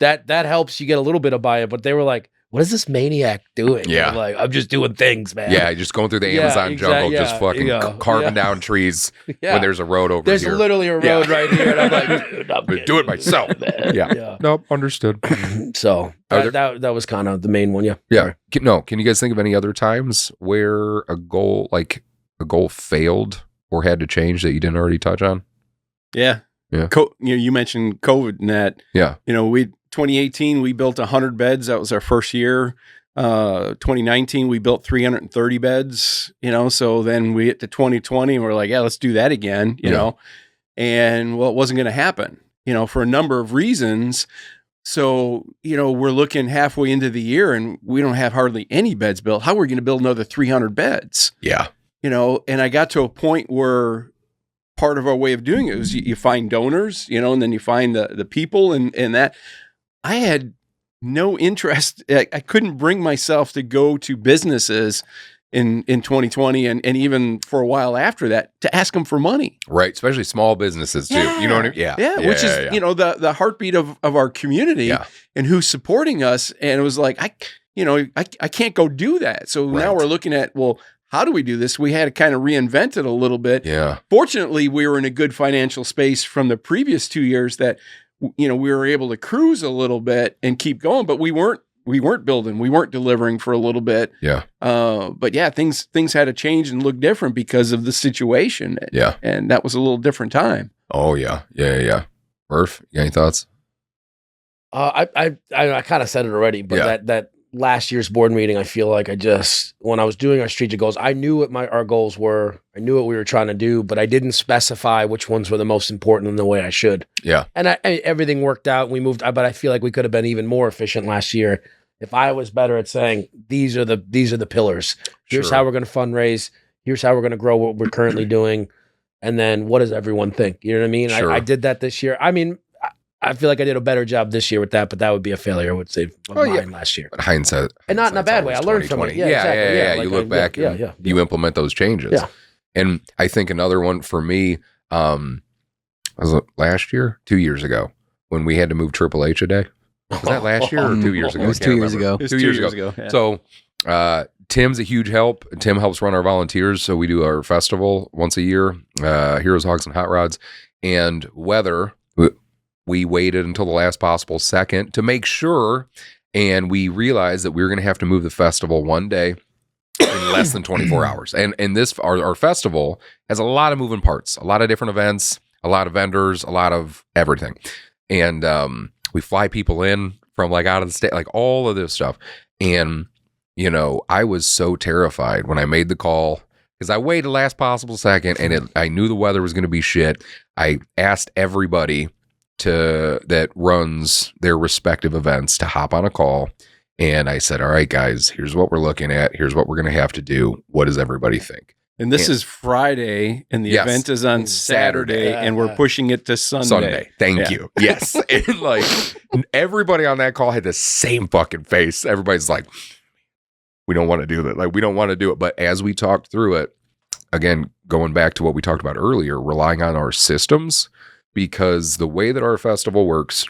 E: that helps you get a little bit of buy-in, but they were like, what is this maniac doing?
A: Yeah.
E: I'm like, I'm just doing things, man.
A: Yeah, just going through the Amazon jungle, just fucking carving down trees when there's a road over
E: there's
A: here.
E: There's literally a road right here. And I'm like, dude, I'm
A: gonna do it myself. Yeah. Nope, understood.
E: So that was kind of the main one,
A: Yeah. Can you guys think of any other times where a goal failed or had to change that you didn't already touch on?
D: Yeah.
A: Yeah.
D: You mentioned COVID and that.
A: Yeah.
D: 2018, we built 100 beds. That was our first year. 2019, we built 330 beds, so then we hit to 2020 and we're like, yeah, let's do that again, you know, and well, it wasn't going to happen, for a number of reasons. So, we're looking halfway into the year and we don't have hardly any beds built. How are we going to build another 300 beds?
A: Yeah.
D: And I got to a point where part of our way of doing it was you find donors, and then you find the people and that. I had no interest. I couldn't bring myself to go to businesses in 2020 and even for a while after that to ask them for money.
A: Right. Especially small businesses too. You know what I mean? Yeah.
D: Yeah. Which is, the heartbeat of our community and who's supporting us. And it was like, I can't go do that. So now we're looking at, well, how do we do this? We had to kind of reinvent it a little bit.
A: Yeah.
D: Fortunately, we were in a good financial space from the previous 2 years that, we were able to cruise a little bit and keep going, but we weren't building, we weren't delivering for a little bit.
A: Yeah.
D: But yeah, things had to change and look different because of the situation.
A: Yeah.
D: And that was a little different time.
A: Oh yeah. Yeah. Murph, you got any thoughts?
E: I kind of said it already, but that last year's board meeting, I feel like when I was doing our strategic goals, I knew what our goals were. I knew what we were trying to do, but I didn't specify which ones were the most important in the way I should.
A: Yeah.
E: And everything worked out. We moved, but I feel like we could have been even more efficient last year if I was better at saying, these are the pillars. Here's how we're going to fundraise. Here's how we're going to grow what we're currently doing. And then what does everyone think? You know what I mean?
A: Sure.
E: I did that this year. I mean, I feel like I did a better job this year with that, but that would be a failure, I would say, of mine last year.
A: But hindsight.
E: And not in a bad way. I learned from it. Yeah, exactly.
A: Yeah.
E: Like
A: you look back and you implement those changes.
E: Yeah.
A: And I think another one for me, was it last year? 2 years ago, when we had to move Triple H a day. Was that last year or 2 years ago?
B: It was 2 years ago.
D: It was
A: 2 years ago.
D: Yeah.
A: So Tim's a huge help. Tim helps run our volunteers. So we do our festival once a year, Heroes, Hogs, and Hot Rods. And weather, we waited until the last possible second to make sure. And we realized that we were going to have to move the festival one day in less than 24 hours. And this, our festival has a lot of moving parts, a lot of different events, a lot of vendors, a lot of everything. And we fly people in from like out of the state, like all of this stuff. And, I was so terrified when I made the call because I waited last possible second and I knew the weather was going to be shit. I asked everybody that runs their respective events to hop on a call. And I said, all right, guys, here's what we're looking at. Here's what we're going to have to do. What does everybody think?
D: And this is Friday, and the event is on Saturday, and we're pushing it to Sunday.
A: Thank you. Yes. And like everybody on that call had the same fucking face. Everybody's like, we don't want to do that. Like, we don't want to do it. But as we talked through it, again, going back to what we talked about earlier, relying on our systems, because the way that our festival works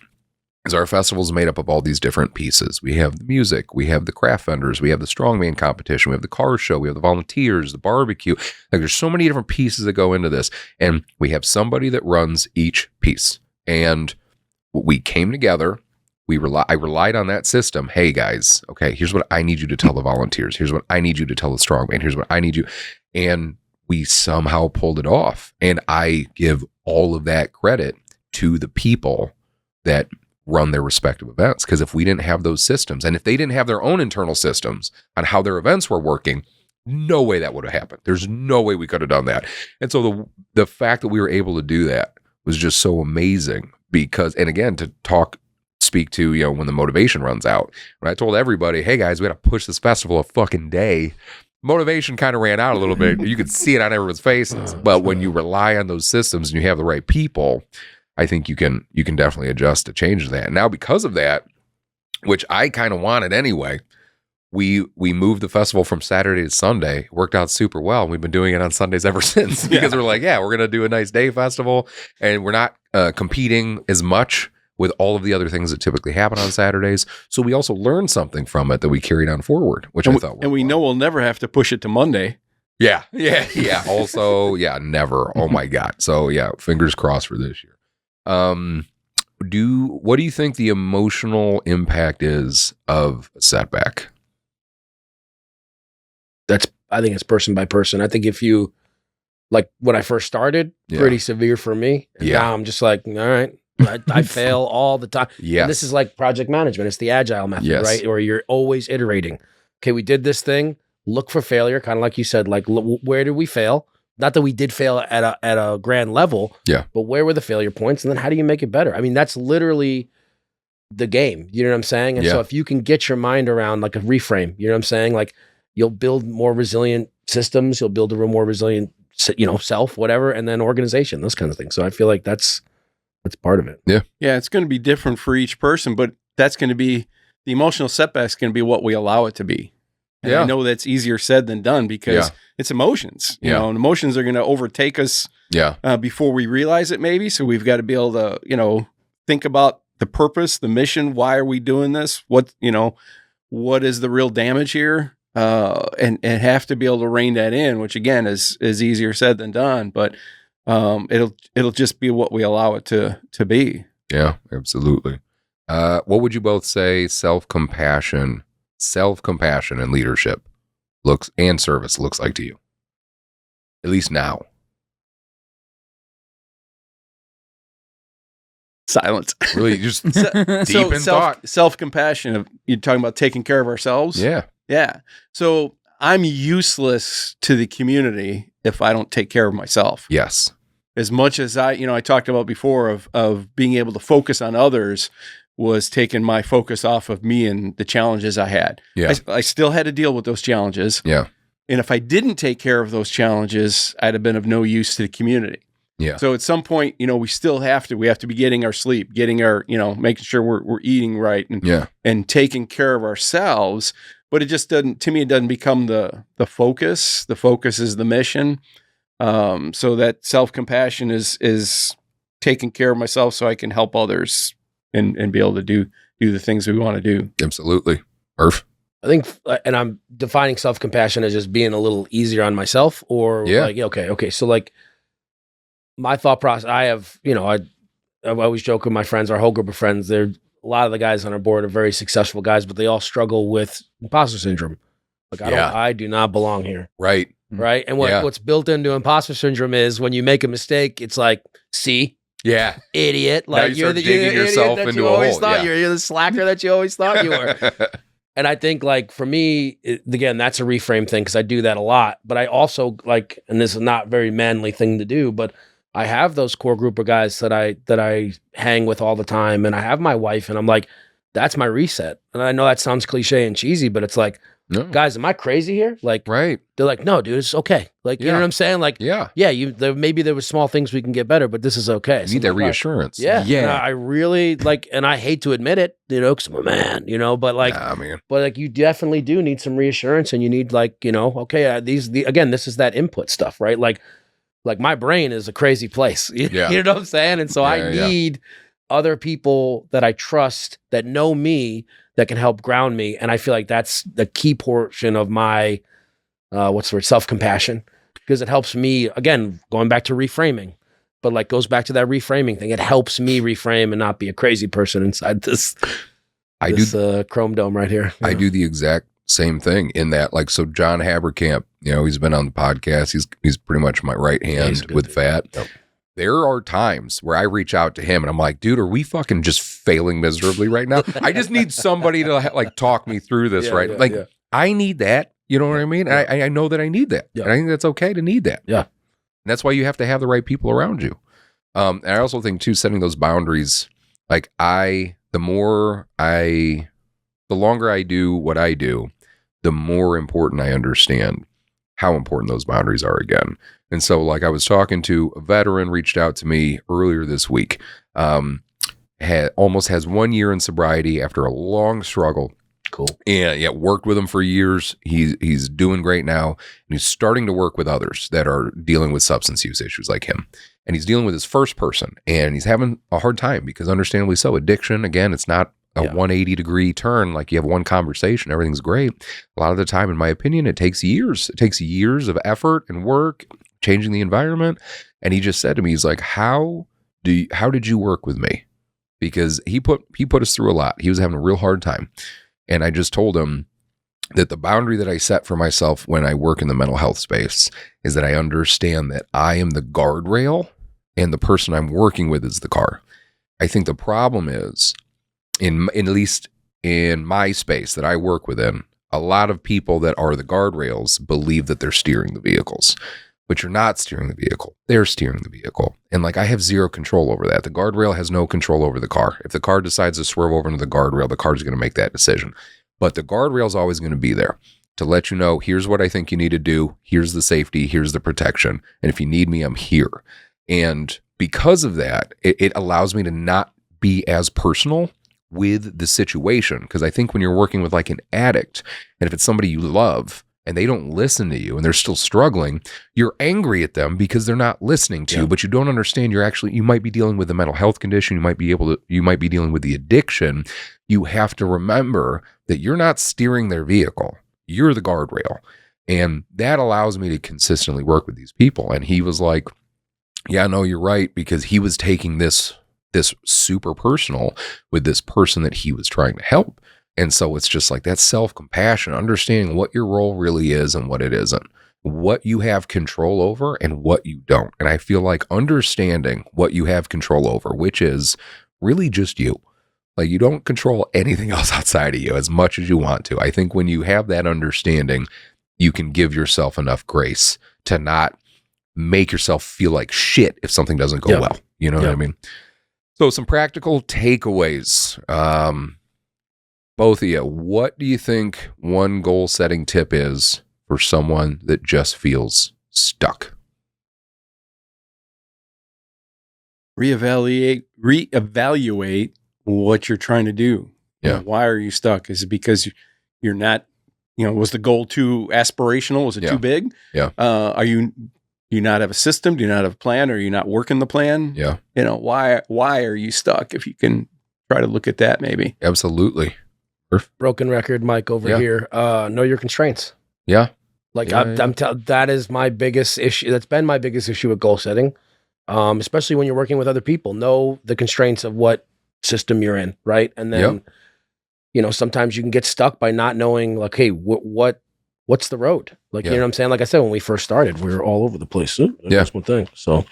A: is our festival is made up of all these different pieces. We have the music, we have the craft vendors, we have the strongman competition, we have the car show, we have the volunteers, the barbecue. Like, there's so many different pieces that go into this. And we have somebody that runs each piece. And we came together. I relied on that system. Hey guys, okay, here's what I need you to tell the volunteers. Here's what I need you to tell the strongman. Here's what I need you. And we somehow pulled it off. And I give all of that credit to the people that run their respective events. Because if we didn't have those systems, and if they didn't have their own internal systems on how their events were working, no way that would have happened. There's no way we could have done that. And so the fact that we were able to do that was just so amazing because, and again, speak to, when the motivation runs out. When I told everybody, hey guys, we got to push this festival a fucking day, motivation kind of ran out a little bit. You could see it on everyone's faces. But when you rely on those systems and you have the right people, I think you can definitely adjust to change that. And now because of that, which I kind of wanted anyway, we moved the festival from Saturday to Sunday. It worked out super well. We've been doing it on Sundays ever since because we're like, we're going to do a nice day festival and we're not competing as much with all of the other things that typically happen on Saturdays. So we also learned something from it that we carried on forward, which I thought.
D: And we know we'll never have to push it to Monday.
A: Yeah. Also, never. Oh my God. So fingers crossed for this year. What do you think the emotional impact is of a setback?
E: I think it's person by person. I think if you, like when I first started, pretty severe for me. And now I'm just like, all right, I fail all the time.
A: Yes.
E: And this is like project management. It's the agile method,
A: Yes.
E: right? Where you're always iterating. Okay, we did this thing. Look for failure, kind of like you said. Like, where did we fail? Not that we did fail at a grand level.
A: Yeah.
E: But where were the failure points? And then how do you make it better? I mean, that's literally the game. You know what I'm saying? And so if you can get your mind around like a reframe, you know what I'm saying? Like, you'll build more resilient systems. You'll build a more resilient, self, whatever, and then organization, those kinds of things. So I feel like that's part of it.
D: Yeah, it's going to be different for each person, but that's going to be the emotional setback's going to be what we allow it to be. And I know that's easier said than done because it's emotions, you know, and emotions are going to overtake us before we realize it maybe. So we've got to be able to, think about the purpose, the mission. Why are we doing this? What is the real damage here? And have to be able to rein that in, which again is easier said than done, but it'll just be what we allow it to be.
A: Yeah, absolutely. What would you both say self-compassion and leadership and service looks like to you? At least now.
D: Silence.
A: Really just deep in thought.
D: Self-compassion, you're talking about taking care of ourselves?
A: Yeah.
D: Yeah. So I'm useless to the community if I don't take care of myself.
A: Yes.
D: As much as I talked about before of being able to focus on others was taking my focus off of me and the challenges I had.
A: Yeah.
D: I still had to deal with those challenges.
A: Yeah.
D: And if I didn't take care of those challenges, I'd have been of no use to the community.
A: Yeah.
D: So at some point, we still have to be getting our sleep, getting our, making sure we're eating right and taking care of ourselves. But it just doesn't, to me, it doesn't become the focus. The focus is the mission. So that self-compassion is taking care of myself so I can help others and be able to do the things we want to do.
A: Absolutely. Perf.
E: I think, and I'm defining self-compassion as just being a little easier on myself or like, okay. So like my thought process, I have, I always joke with my friends, our whole group of friends, a lot of the guys on our board are very successful guys, but they all struggle with imposter syndrome. Like I do not belong here.
A: Right.
E: Right. And what's built into imposter syndrome is when you make a mistake, it's like, see, idiot. Like
A: you're digging yourself into a hole.
E: You're the slacker that you always thought you were. And I think like for me, again, that's a reframe thing because I do that a lot. But I also like, and this is not a very manly thing to do, but I have those core group of guys that I hang with all the time, and I have my wife, and I'm like, that's my reset. And I know that sounds cliche and cheesy, but it's like, guys, am I crazy here? Like,
A: right?
E: They're like, no, dude, it's okay. Like, you know what I'm saying? Like, maybe there were small things we can get better, but this is okay.
A: You need that reassurance.
E: Yeah. I really like, and I hate to admit it, because I'm a man, but like, but like, you definitely do need some reassurance, and you need like, okay, again, this is that input stuff, right? Like my brain is a crazy place. You know what I'm saying? And so I need other people that I trust that know me that can help ground me. And I feel like that's the key portion of my, self-compassion, because it helps me, again, going back to reframing, but like goes back to that reframing thing. It helps me reframe and not be a crazy person inside this chrome dome right here.
A: I do the exact same thing in that, like, so John Haberkamp, he's been on the podcast. He's pretty much my right hand with Fat. Yep. There are times where I reach out to him and I'm like, dude, are we fucking just failing miserably right now? I just need somebody to like talk me through this, I need that. You know what I mean? Yeah. I know that I need that. Yeah. And I think that's okay to need that.
E: Yeah.
A: And that's why you have to have the right people around you. And I also think too, setting those boundaries, like the longer I do what I do, the more important I understand how important those boundaries are again. And so like I was talking to a veteran, reached out to me earlier this week, almost has 1 year in sobriety after a long struggle.
E: Cool.
A: And worked with him for years. He's doing great now. And he's starting to work with others that are dealing with substance use issues like him. And he's dealing with his first person, and he's having a hard time because understandably so. Addiction, again, it's not a 180-degree turn. Like you have one conversation, everything's great. A lot of the time, in my opinion, it takes years. It takes years of effort and work, changing the environment. And he just said to me, he's like, how did you work with me? Because he put us through a lot. He was having a real hard time. And I just told him that the boundary that I set for myself when I work in the mental health space is that I understand that I am the guardrail and the person I'm working with is the car. I think the problem is, at least in my space that I work within, a lot of people that are the guardrails believe that they're steering the vehicles, but you're not steering the vehicle. They're steering the vehicle. And like, I have zero control over that. The guardrail has no control over the car. If the car decides to swerve over into the guardrail, the car's going to make that decision. But the guardrail is always going to be there to let you know, here's what I think you need to do. Here's the safety. Here's the protection. And if you need me, I'm here. And because of that, it allows me to not be as personal with the situation. Because I think when you're working with like an addict, and if it's somebody you love and they don't listen to you and they're still struggling, you're angry at them because they're not listening to you, but you don't understand you might be dealing with a mental health condition. You might be dealing with the addiction. You have to remember that you're not steering their vehicle. You're the guardrail. And that allows me to consistently work with these people. And he was like, yeah, no, you're right. Because he was taking this super personal with this person that he was trying to help. And so it's just like that self-compassion, understanding what your role really is and what it isn't, what you have control over and what you don't. And I feel like understanding what you have control over, which is really just you. Like, you don't control anything else outside of you as much as you want to. I think when you have that understanding, you can give yourself enough grace to not make yourself feel like shit if something doesn't go well. You know what I mean? So some practical takeaways. Both of you, what do you think one goal setting tip is for someone that just feels stuck?
D: Reevaluate what you're trying to do.
A: Yeah.
D: Why are you stuck? Is it because you're not, was the goal too aspirational? Was it too big?
A: Yeah.
D: Do you not have a system? Do you not have a plan? Or are you not working the plan?
A: Yeah.
D: Why are you stuck? If you can try to look at that, maybe.
A: Absolutely.
E: Broken record, Mike, over here. Know your constraints.
A: Yeah.
E: Like, that is my biggest issue. That's been my biggest issue with goal setting, especially when you're working with other people. Know the constraints of what system you're in, right? And then, sometimes you can get stuck by not knowing, like, hey, what's the road? Like, you know what I'm saying? Like I said, when we first started, we were all over the place. That's one thing. So,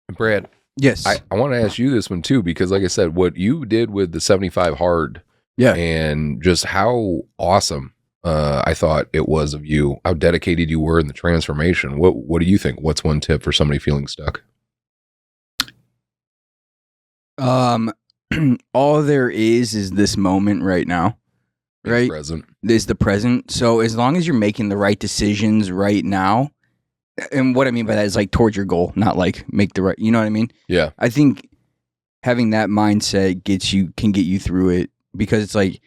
A: Brad.
B: Yes.
A: I want to ask you this one too, because like I said, what you did with the 75 hard, and just how awesome I thought it was of you, how dedicated you were in the transformation. What do you think? What's one tip for somebody feeling stuck?
B: All there is this moment right now, right?
A: Present.
B: Is the present. So as long as you're making the right decisions right now, and what I mean by that is like towards your goal, not like make the right, you know what I mean?
A: Yeah.
B: I think having that mindset can get you through it, because it's like,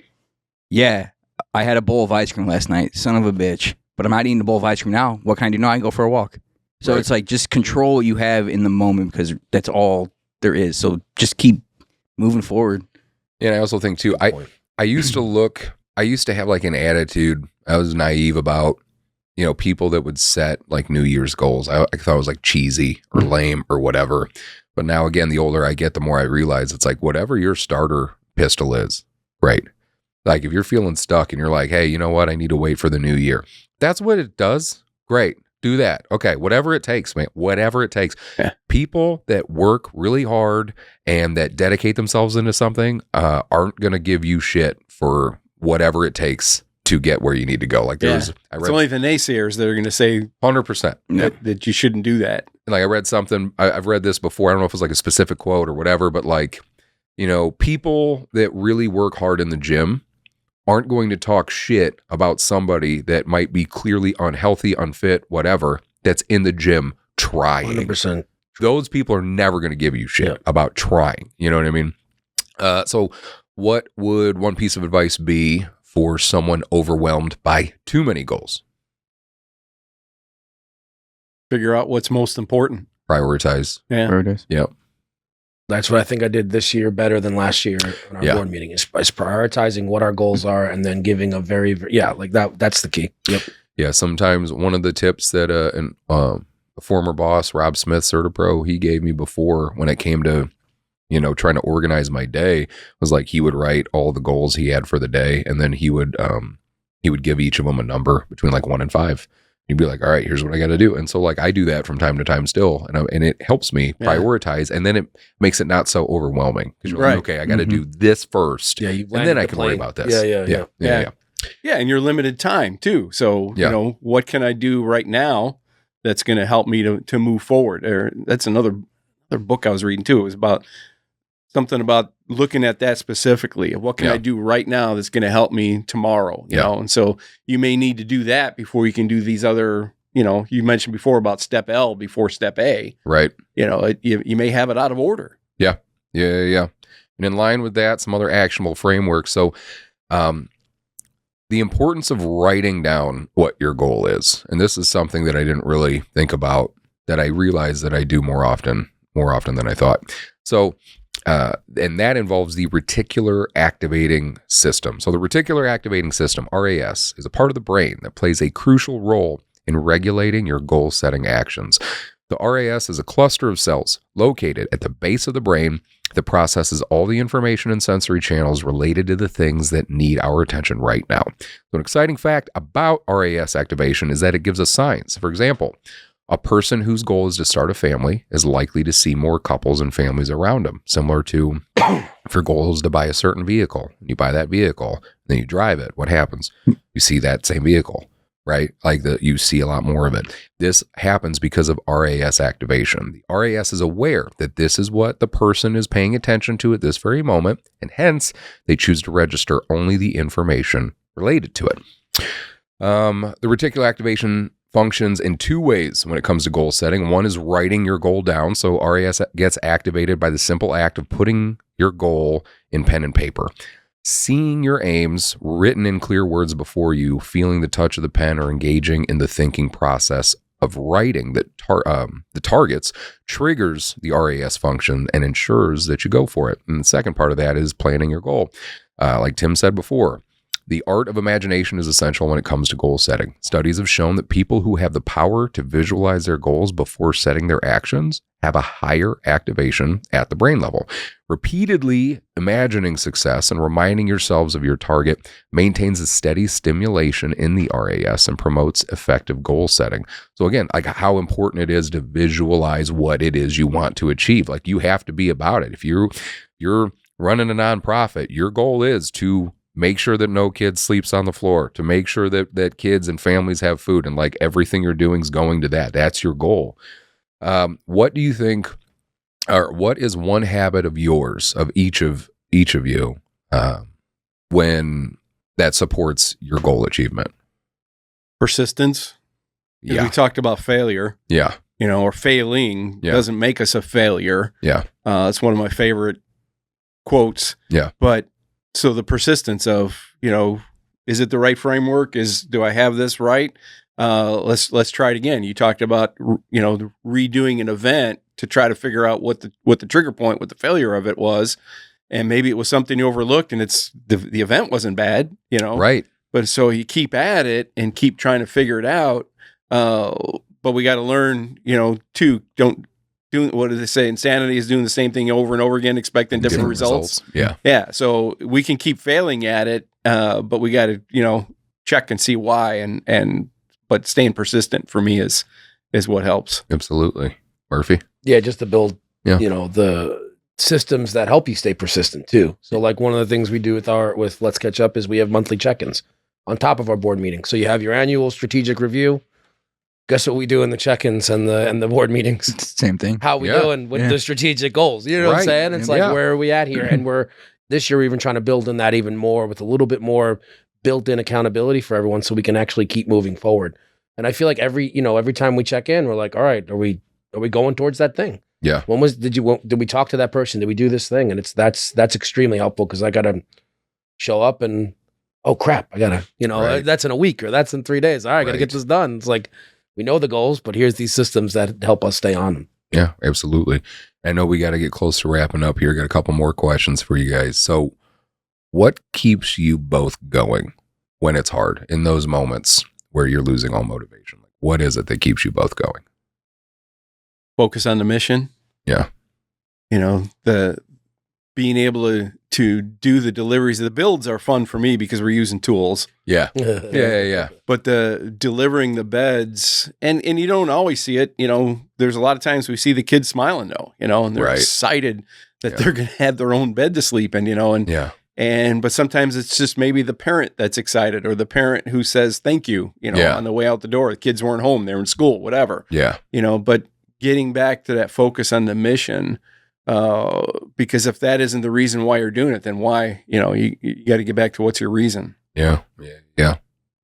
B: yeah, I had a bowl of ice cream last night, son of a bitch, but I'm not eating a bowl of ice cream now. What can I do now? I can go for a walk. So it's like, just control what you have in the moment, because that's all there is. So just keep moving forward.
A: And I also think too, I used to have like an attitude. I was naive about, people that would set like New Year's goals. I thought it was like cheesy or lame or whatever. But now again, the older I get, the more I realize it's like, whatever your starter pistol is, right? Like, if you're feeling stuck and you're like, hey, you know what? I need to wait for the new year. That's what it does. Great. Do that. Okay. Whatever it takes, man. Whatever it takes.
D: Yeah.
A: People that work really hard and that dedicate themselves into something aren't going to give you shit for whatever it takes to get where you need to go. Like, it's
D: only the naysayers that are going to say
A: 100%
D: that you shouldn't do that.
A: And like, I read something, I've read this before. I don't know if it was like a specific quote or whatever, but like, people that really work hard in the gym aren't going to talk shit about somebody that might be clearly unhealthy, unfit, whatever, that's in the gym trying.
E: 100%.
A: Those people are never going to give you shit about trying. You know what I mean? So what would one piece of advice be for someone overwhelmed by too many goals?
D: Figure out what's most important.
A: Prioritize.
D: Yeah.
B: Prioritize.
A: Yep.
E: That's what I think I did this year better than last year in our board meeting, is prioritizing what our goals are and then giving a very, like that. That's the key. Yep.
A: Yeah. Sometimes one of the tips that a former boss, Rob Smith, Certipro, he gave me before when it came to, trying to organize my day, was like, he would write all the goals he had for the day. And then he would give each of them a number between like 1 and 5. You'd be like, all right, here's what I got to do. And so like I do that from time to time still. And it helps me prioritize. And then it makes it not so overwhelming. Because you're like, okay, I got to do this first.
E: Yeah, you
A: and then I can worry about this.
D: Yeah, and your limited time too. So, you know, what can I do right now that's going to help me to move forward? Or that's another book I was reading too. It was about something about looking at that specifically. What can I do right now that's going to help me tomorrow? You know, and so you may need to do that before you can do these other. You know, you mentioned before about step L before step A.
A: Right.
D: You know, you may have it out of order.
A: Yeah. And in line with that, some other actionable frameworks. So, the importance of writing down what your goal is. And this is something that I didn't really think about, that I realize that I do more often than I thought. So, and that involves the reticular activating system. So the reticular activating system, RAS, is a part of the brain that plays a crucial role in regulating your goal-setting actions. The RAS is a cluster of cells located at the base of the brain that processes all the information and sensory channels related to the things that need our attention right now. So an exciting fact about RAS activation is that it gives us signs. For example, a person whose goal is to start a family is likely to see more couples and families around them, similar to if your goal is to buy a certain vehicle. You buy that vehicle, then you drive it. What happens? You see that same vehicle, right? Like you see a lot more of it. This happens because of RAS activation. The RAS is aware that this is what the person is paying attention to at this very moment, and hence they choose to register only the information related to it. The reticular activation functions in two ways when it comes to goal setting. One is writing your goal down. So RAS gets activated by the simple act of putting your goal in pen and paper. Seeing your aims written in clear words before you, feeling the touch of the pen, or engaging in the thinking process of writing the targets triggers the RAS function and ensures that you go for it. And the second part of that is planning your goal. Like Tim said before, the art of imagination is essential when it comes to goal setting. Studies have shown that people who have the power to visualize their goals before setting their actions have a higher activation at the brain level. Repeatedly imagining success and reminding yourselves of your target maintains a steady stimulation in the RAS and promotes effective goal setting. So again, like how important it is to visualize what it is you want to achieve. Like you have to be about it. If you're running a nonprofit, your goal is to make sure that no kid sleeps on the floor, to make sure that kids and families have food, and like everything you're doing is going to that. That's your goal. What do you think, or what is one habit of yours, of each of you, when that supports your goal achievement?
D: Persistence. We talked about failure.
A: Yeah.
D: You know, or failing doesn't make us a failure.
A: Yeah.
D: It's one of my favorite quotes.
A: Yeah.
D: But so the persistence of, you know, is it the right framework? Do I have this right? Let's try it again. You talked about, you know, redoing an event to try to figure out what the trigger point, what the failure of it was. And maybe it was something you overlooked, and it's the event wasn't bad, you know?
A: Right.
D: But so you keep at it and keep trying to figure it out. But we got to learn, you know, what do they say? Insanity is doing the same thing over and over again, expecting different results.
A: Yeah.
D: Yeah. So we can keep failing at it, but we got to, you know, check and see why. But staying persistent for me is what helps.
A: Absolutely. Murphy?
E: Yeah. Just to build, you know, the systems that help you stay persistent too. So like one of the things we do with Let's Catch Up is we have monthly check-ins on top of our board meeting. So you have your annual strategic review. Guess what we do in the check-ins and the board meetings?
B: Same thing.
E: How we doing with the strategic goals? You know what I'm saying? It's like, where are we at here? And this year we're even trying to build in that even more with a little bit more built-in accountability for everyone so we can actually keep moving forward. And I feel like every time we check in, we're like, all right, are we going towards that thing?
A: Yeah.
E: Did we talk to that person? Did we do this thing? And that's extremely helpful because I got to show up and, oh crap, I got to, that's in a week or that's in 3 days. All right, I got to get this done. It's like, we know the goals, but here's these systems that help us stay on them.
A: Yeah, absolutely. I know we got to get close to wrapping up here. Got a couple more questions for you guys. So what keeps you both going when it's hard in those moments where you're losing all motivation? Like, what is it that keeps you both going? Focus
D: on the mission.
A: Yeah.
D: You know, the being able do the deliveries. The builds are fun for me because we're using tools.
A: Yeah. Yeah.
D: But the delivering the beds, and you don't always see it. There's a lot of times we see the kids smiling though, and they're excited that they're going to have their own bed to sleep in, but sometimes it's just maybe the parent that's excited, or the parent who says thank you, on the way out the door. The kids weren't home, they were in school, whatever.
A: Yeah.
D: But getting back to that focus on the mission, because if that isn't the reason why you're doing it, then why? You got to get back to what's your reason.
A: Yeah.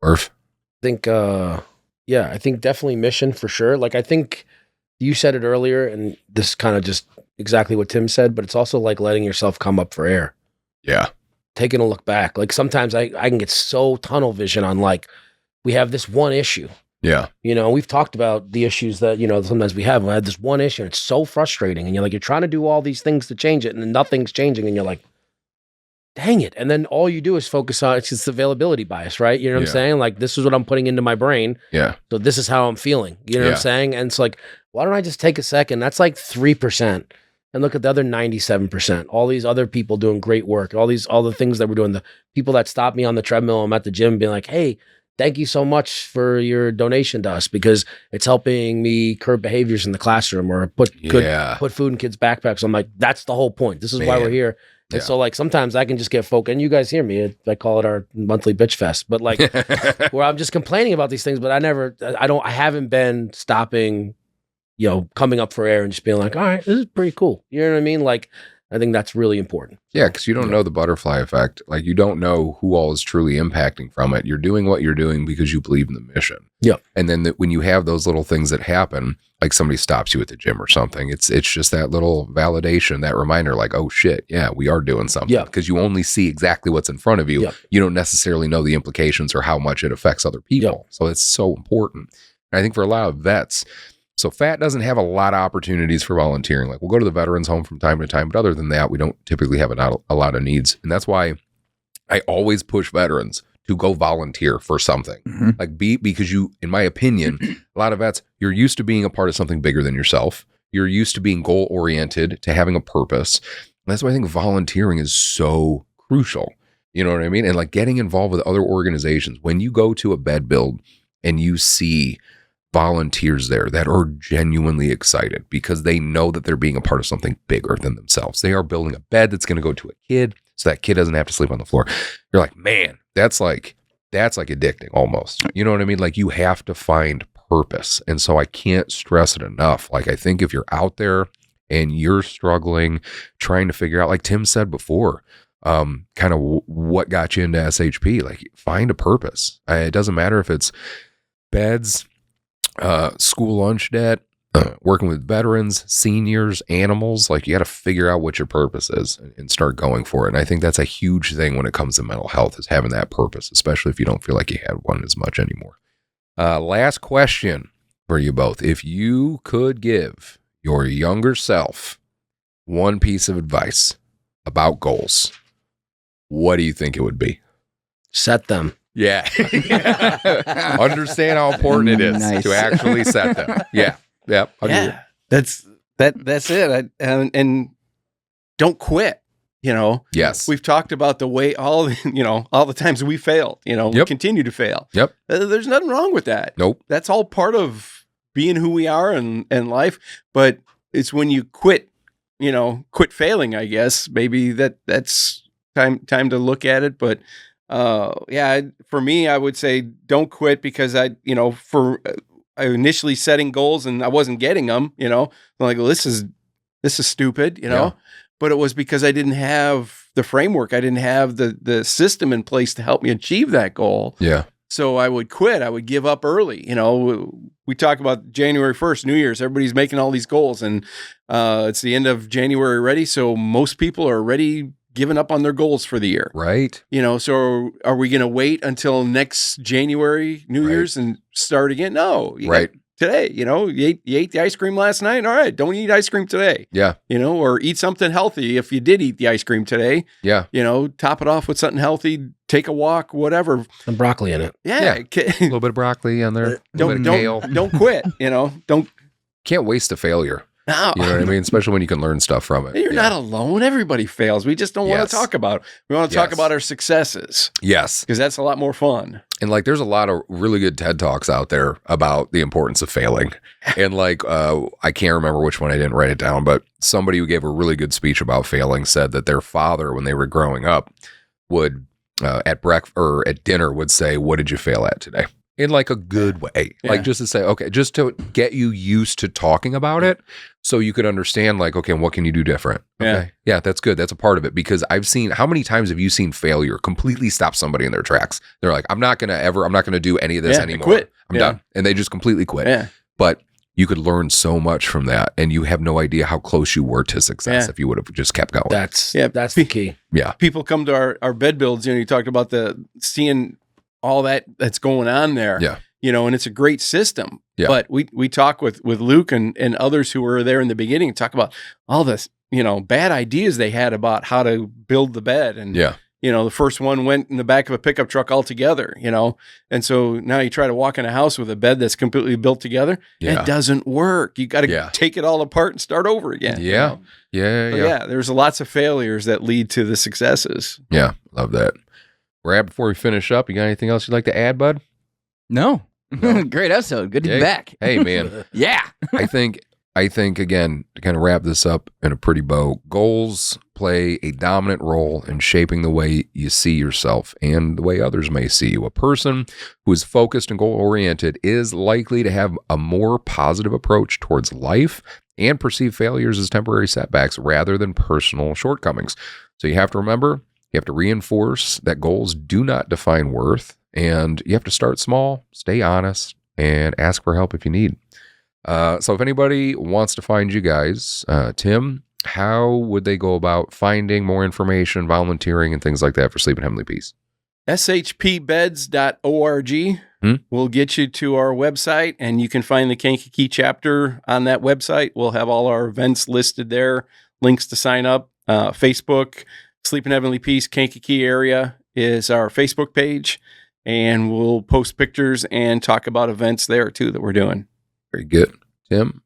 A: Perf.
E: I think definitely mission for sure. Like, I think you said it earlier, and this kind of just exactly what Tim said, but it's also like letting yourself come up for air.
A: Yeah.
E: Taking a look back. Like, sometimes I can get so tunnel vision on, like, we have this one issue.
A: Yeah.
E: We've talked about the issues that, sometimes we have. We had this one issue, and it's so frustrating. And you're trying to do all these things to change it, and then nothing's changing. And you're like, dang it. And then all you do is focus on, it's just availability bias, right? You know what I'm saying? Like, this is what I'm putting into my brain.
A: Yeah.
E: So this is how I'm feeling. You know what I'm saying? And it's like, why don't I just take a second? That's like 3%. And look at the other 97%. All these other people doing great work. All the things that we're doing. The people that stop me on the treadmill, I'm at the gym being like, hey, thank you so much for your donation to us, because it's helping me curb behaviors in the classroom, or put food in kids' backpacks. I'm like, that's the whole point. This is why we're here. And so, like, sometimes I can just get focused, and you guys hear me. I call it our monthly bitch fest, but like, where I'm just complaining about these things, but I haven't been stopping, coming up for air and just being like, all right, this is pretty cool. You know what I mean? Like, I think that's really important.
A: Yeah, because you don't know the butterfly effect. Like, you don't know who all is truly impacting from it. You're doing what you're doing because you believe in the mission.
E: Yeah.
A: And then when you have those little things that happen, like somebody stops you at the gym or something, it's just that little validation, that reminder, like, oh shit, yeah, we are doing something. Yeah. Because you only see exactly what's in front of you. Yeah. You don't necessarily know the implications or how much it affects other people. Yeah. So it's so important. And I think for a lot of vets, so FAT doesn't have a lot of opportunities for volunteering. Like, we'll go to the veterans home from time to time, but other than that, we don't typically have a lot of needs. And that's why I always push veterans to go volunteer for something. Mm-hmm. Like, because you, in my opinion, a lot of vets, you're used to being a part of something bigger than yourself. You're used to being goal oriented, to having a purpose. And that's why I think volunteering is so crucial. You know what I mean? And like, getting involved with other organizations. When you go to a bed build and you see volunteers there that are genuinely excited because they know that they're being a part of something bigger than themselves. They are building a bed that's going to go to a kid, so that kid doesn't have to sleep on the floor. You're like, man, that's like addicting almost. You know what I mean? Like, you have to find purpose. And so I can't stress it enough. Like, I think if you're out there and you're struggling, trying to figure out, like Tim said before, kind of what got you into SHP, like, find a purpose. It doesn't matter if it's beds, school lunch debt, working with veterans, seniors, animals. Like, you got to figure out what your purpose is and start going for it. And I think that's a huge thing when it comes to mental health, is having that purpose, especially if you don't feel like you had one as much anymore. Last question for you both. If you could give your younger self one piece of advice about goals, what do you think it would be?
E: Set them.
A: Yeah. Understand how important it is to actually set them. Yeah. Yep.
D: Yeah. That's it. And don't quit.
A: Yes.
D: We've talked about the way all the times we failed, we continue to fail. Yep. There's nothing wrong with that.
A: Nope.
D: That's all part of being who we are in life. But it's when you quit failing, I guess, maybe that's time to look at it. But for me, I would say don't quit, because I initially setting goals and I wasn't getting them, I'm like, well, this is stupid, but it was because I didn't have the framework. I didn't have the system in place to help me achieve that goal.
A: Yeah.
D: So I would quit. I would give up early. We talk about January 1st, New Year's, everybody's making all these goals, and it's the end of January already. So most people are already giving up on their goals for the year.
A: Right.
D: So are we going to wait until next January, New Year's, and start again? No. Today, you ate the ice cream last night. All right. Don't eat ice cream today.
A: Yeah.
D: Or eat something healthy. If you did eat the ice cream today, top it off with something healthy, take a walk, whatever.
E: Some broccoli in it.
A: Yeah. A little bit of broccoli on there.
D: Don't quit, don't
A: can't waste a failure.
D: No.
A: You know what I mean? Especially when you can learn stuff from it.
D: You're not alone. Everybody fails. We just don't want to talk about it. We want to talk about our successes.
A: Yes.
D: Because that's a lot more fun.
A: And like, there's a lot of really good TED Talks out there about the importance of failing. And like, I can't remember which one, I didn't write it down, but somebody who gave a really good speech about failing said that their father, when they were growing up, would at breakfast or at dinner would say, "What did you fail at today?" In like a good way, like just to say, okay, just to get you used to talking about it, so you could understand, like, okay, what can you do different? Okay, yeah, that's good. That's a part of it, because I've seen, how many times have you seen failure completely stop somebody in their tracks? They're like, I'm not gonna do any of this anymore.
D: Quit.
A: I'm done, and they just completely quit.
D: Yeah.
A: But you could learn so much from that, and you have no idea how close you were to success if you would have just kept going.
E: That's the key.
A: Yeah,
D: people come to our bed builds. You talked about the seeing all that's going on there.
A: Yeah.
D: And it's a great system.
A: Yeah.
D: But we talk with Luke and others who were there in the beginning, talk about all this, bad ideas they had about how to build the bed. And, the first one went in the back of a pickup truck altogether, And so now you try to walk in a house with a bed that's completely built together. It doesn't work. You got to take it all apart and start over again.
A: Yeah. Yeah.
D: There's lots of failures that lead to the successes.
A: Yeah. Love that. Brad, before we finish up, you got anything else you'd like to add, bud?
B: No. Great episode. Good to be back.
A: Hey, man.
B: Yeah.
A: I think again, to kind of wrap this up in a pretty bow, goals play a dominant role in shaping the way you see yourself and the way others may see you. A person who is focused and goal-oriented is likely to have a more positive approach towards life and perceive failures as temporary setbacks rather than personal shortcomings. So you have to remember, you have to reinforce that goals do not define worth, and you have to start small, stay honest, and ask for help if you need. So if anybody wants to find you guys, Tim, how would they go about finding more information, volunteering, and things like that for Sleep in Heavenly Peace?
D: shpbeds.org will get you to our website, and you can find the Kankakee chapter on that website. We'll have all our events listed there, links to sign up. Facebook, Sleep in Heavenly Peace, Kankakee area is our Facebook page, and we'll post pictures and talk about events there too that we're doing.
A: Very good. Tim,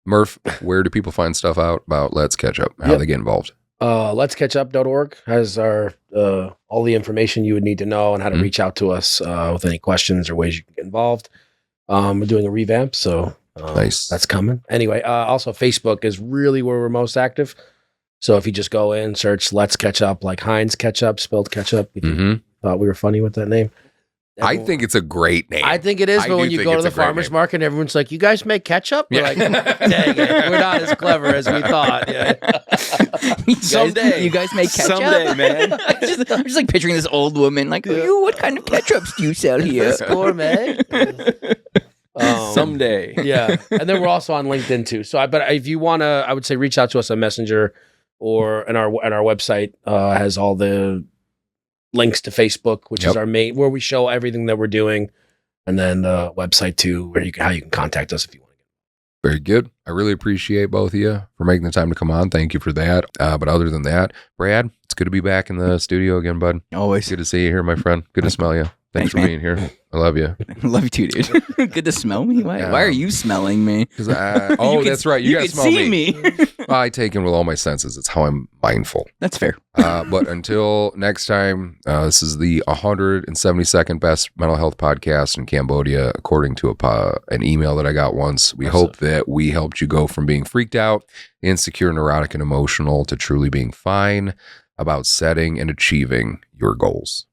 A: Murph, where do people find stuff out about Let's Catch Up? How do they get involved?
E: Let'sCatchUp.org has our all the information you would need to know and how to reach out to us with any questions or ways you can get involved. We're doing a revamp, so
A: nice.
E: That's coming. Anyway, also Facebook is really where we're most active. So if you just go in, search Let's Catch Up, like Heinz Ketchup, spelled ketchup. Thought we were funny with that name.
A: I think it's a great name.
E: I think it is, but when you go to the farmer's market, everyone's like, "You guys make ketchup?" We're like, "Dang it, we're not as clever as we thought." Yeah.
B: Someday, you guys make ketchup.
D: Someday, man.
B: I'm just like picturing this old woman, like, what kind of ketchups do you sell here?
E: Gourmet.
D: Someday,
E: yeah. And then we're also on LinkedIn too. So, but if you want to, I would say reach out to us on Messenger, or and our website has all the links to Facebook, which is our main, where we show everything that we're doing, and then the website too, where how you can contact us if you want to.
A: Very good. I really appreciate both of you for making the time to come on. Thank you for that. But other than that, Brad, it's good to be back in the studio again, bud.
B: Always
A: good to see you here, my friend. Good to smell you. Thanks for being here. I love you.
B: I love you too, dude. Good to smell me. Why are you smelling me?
A: That's right. You got to smell
B: me.
A: I take in with all my senses. It's how I'm mindful.
B: That's fair.
A: But until next time, this is the 172nd best mental health podcast in Cambodia, according to an email that I got once. We hope that we helped you go from being freaked out, insecure, neurotic, and emotional to truly being fine about setting and achieving your goals.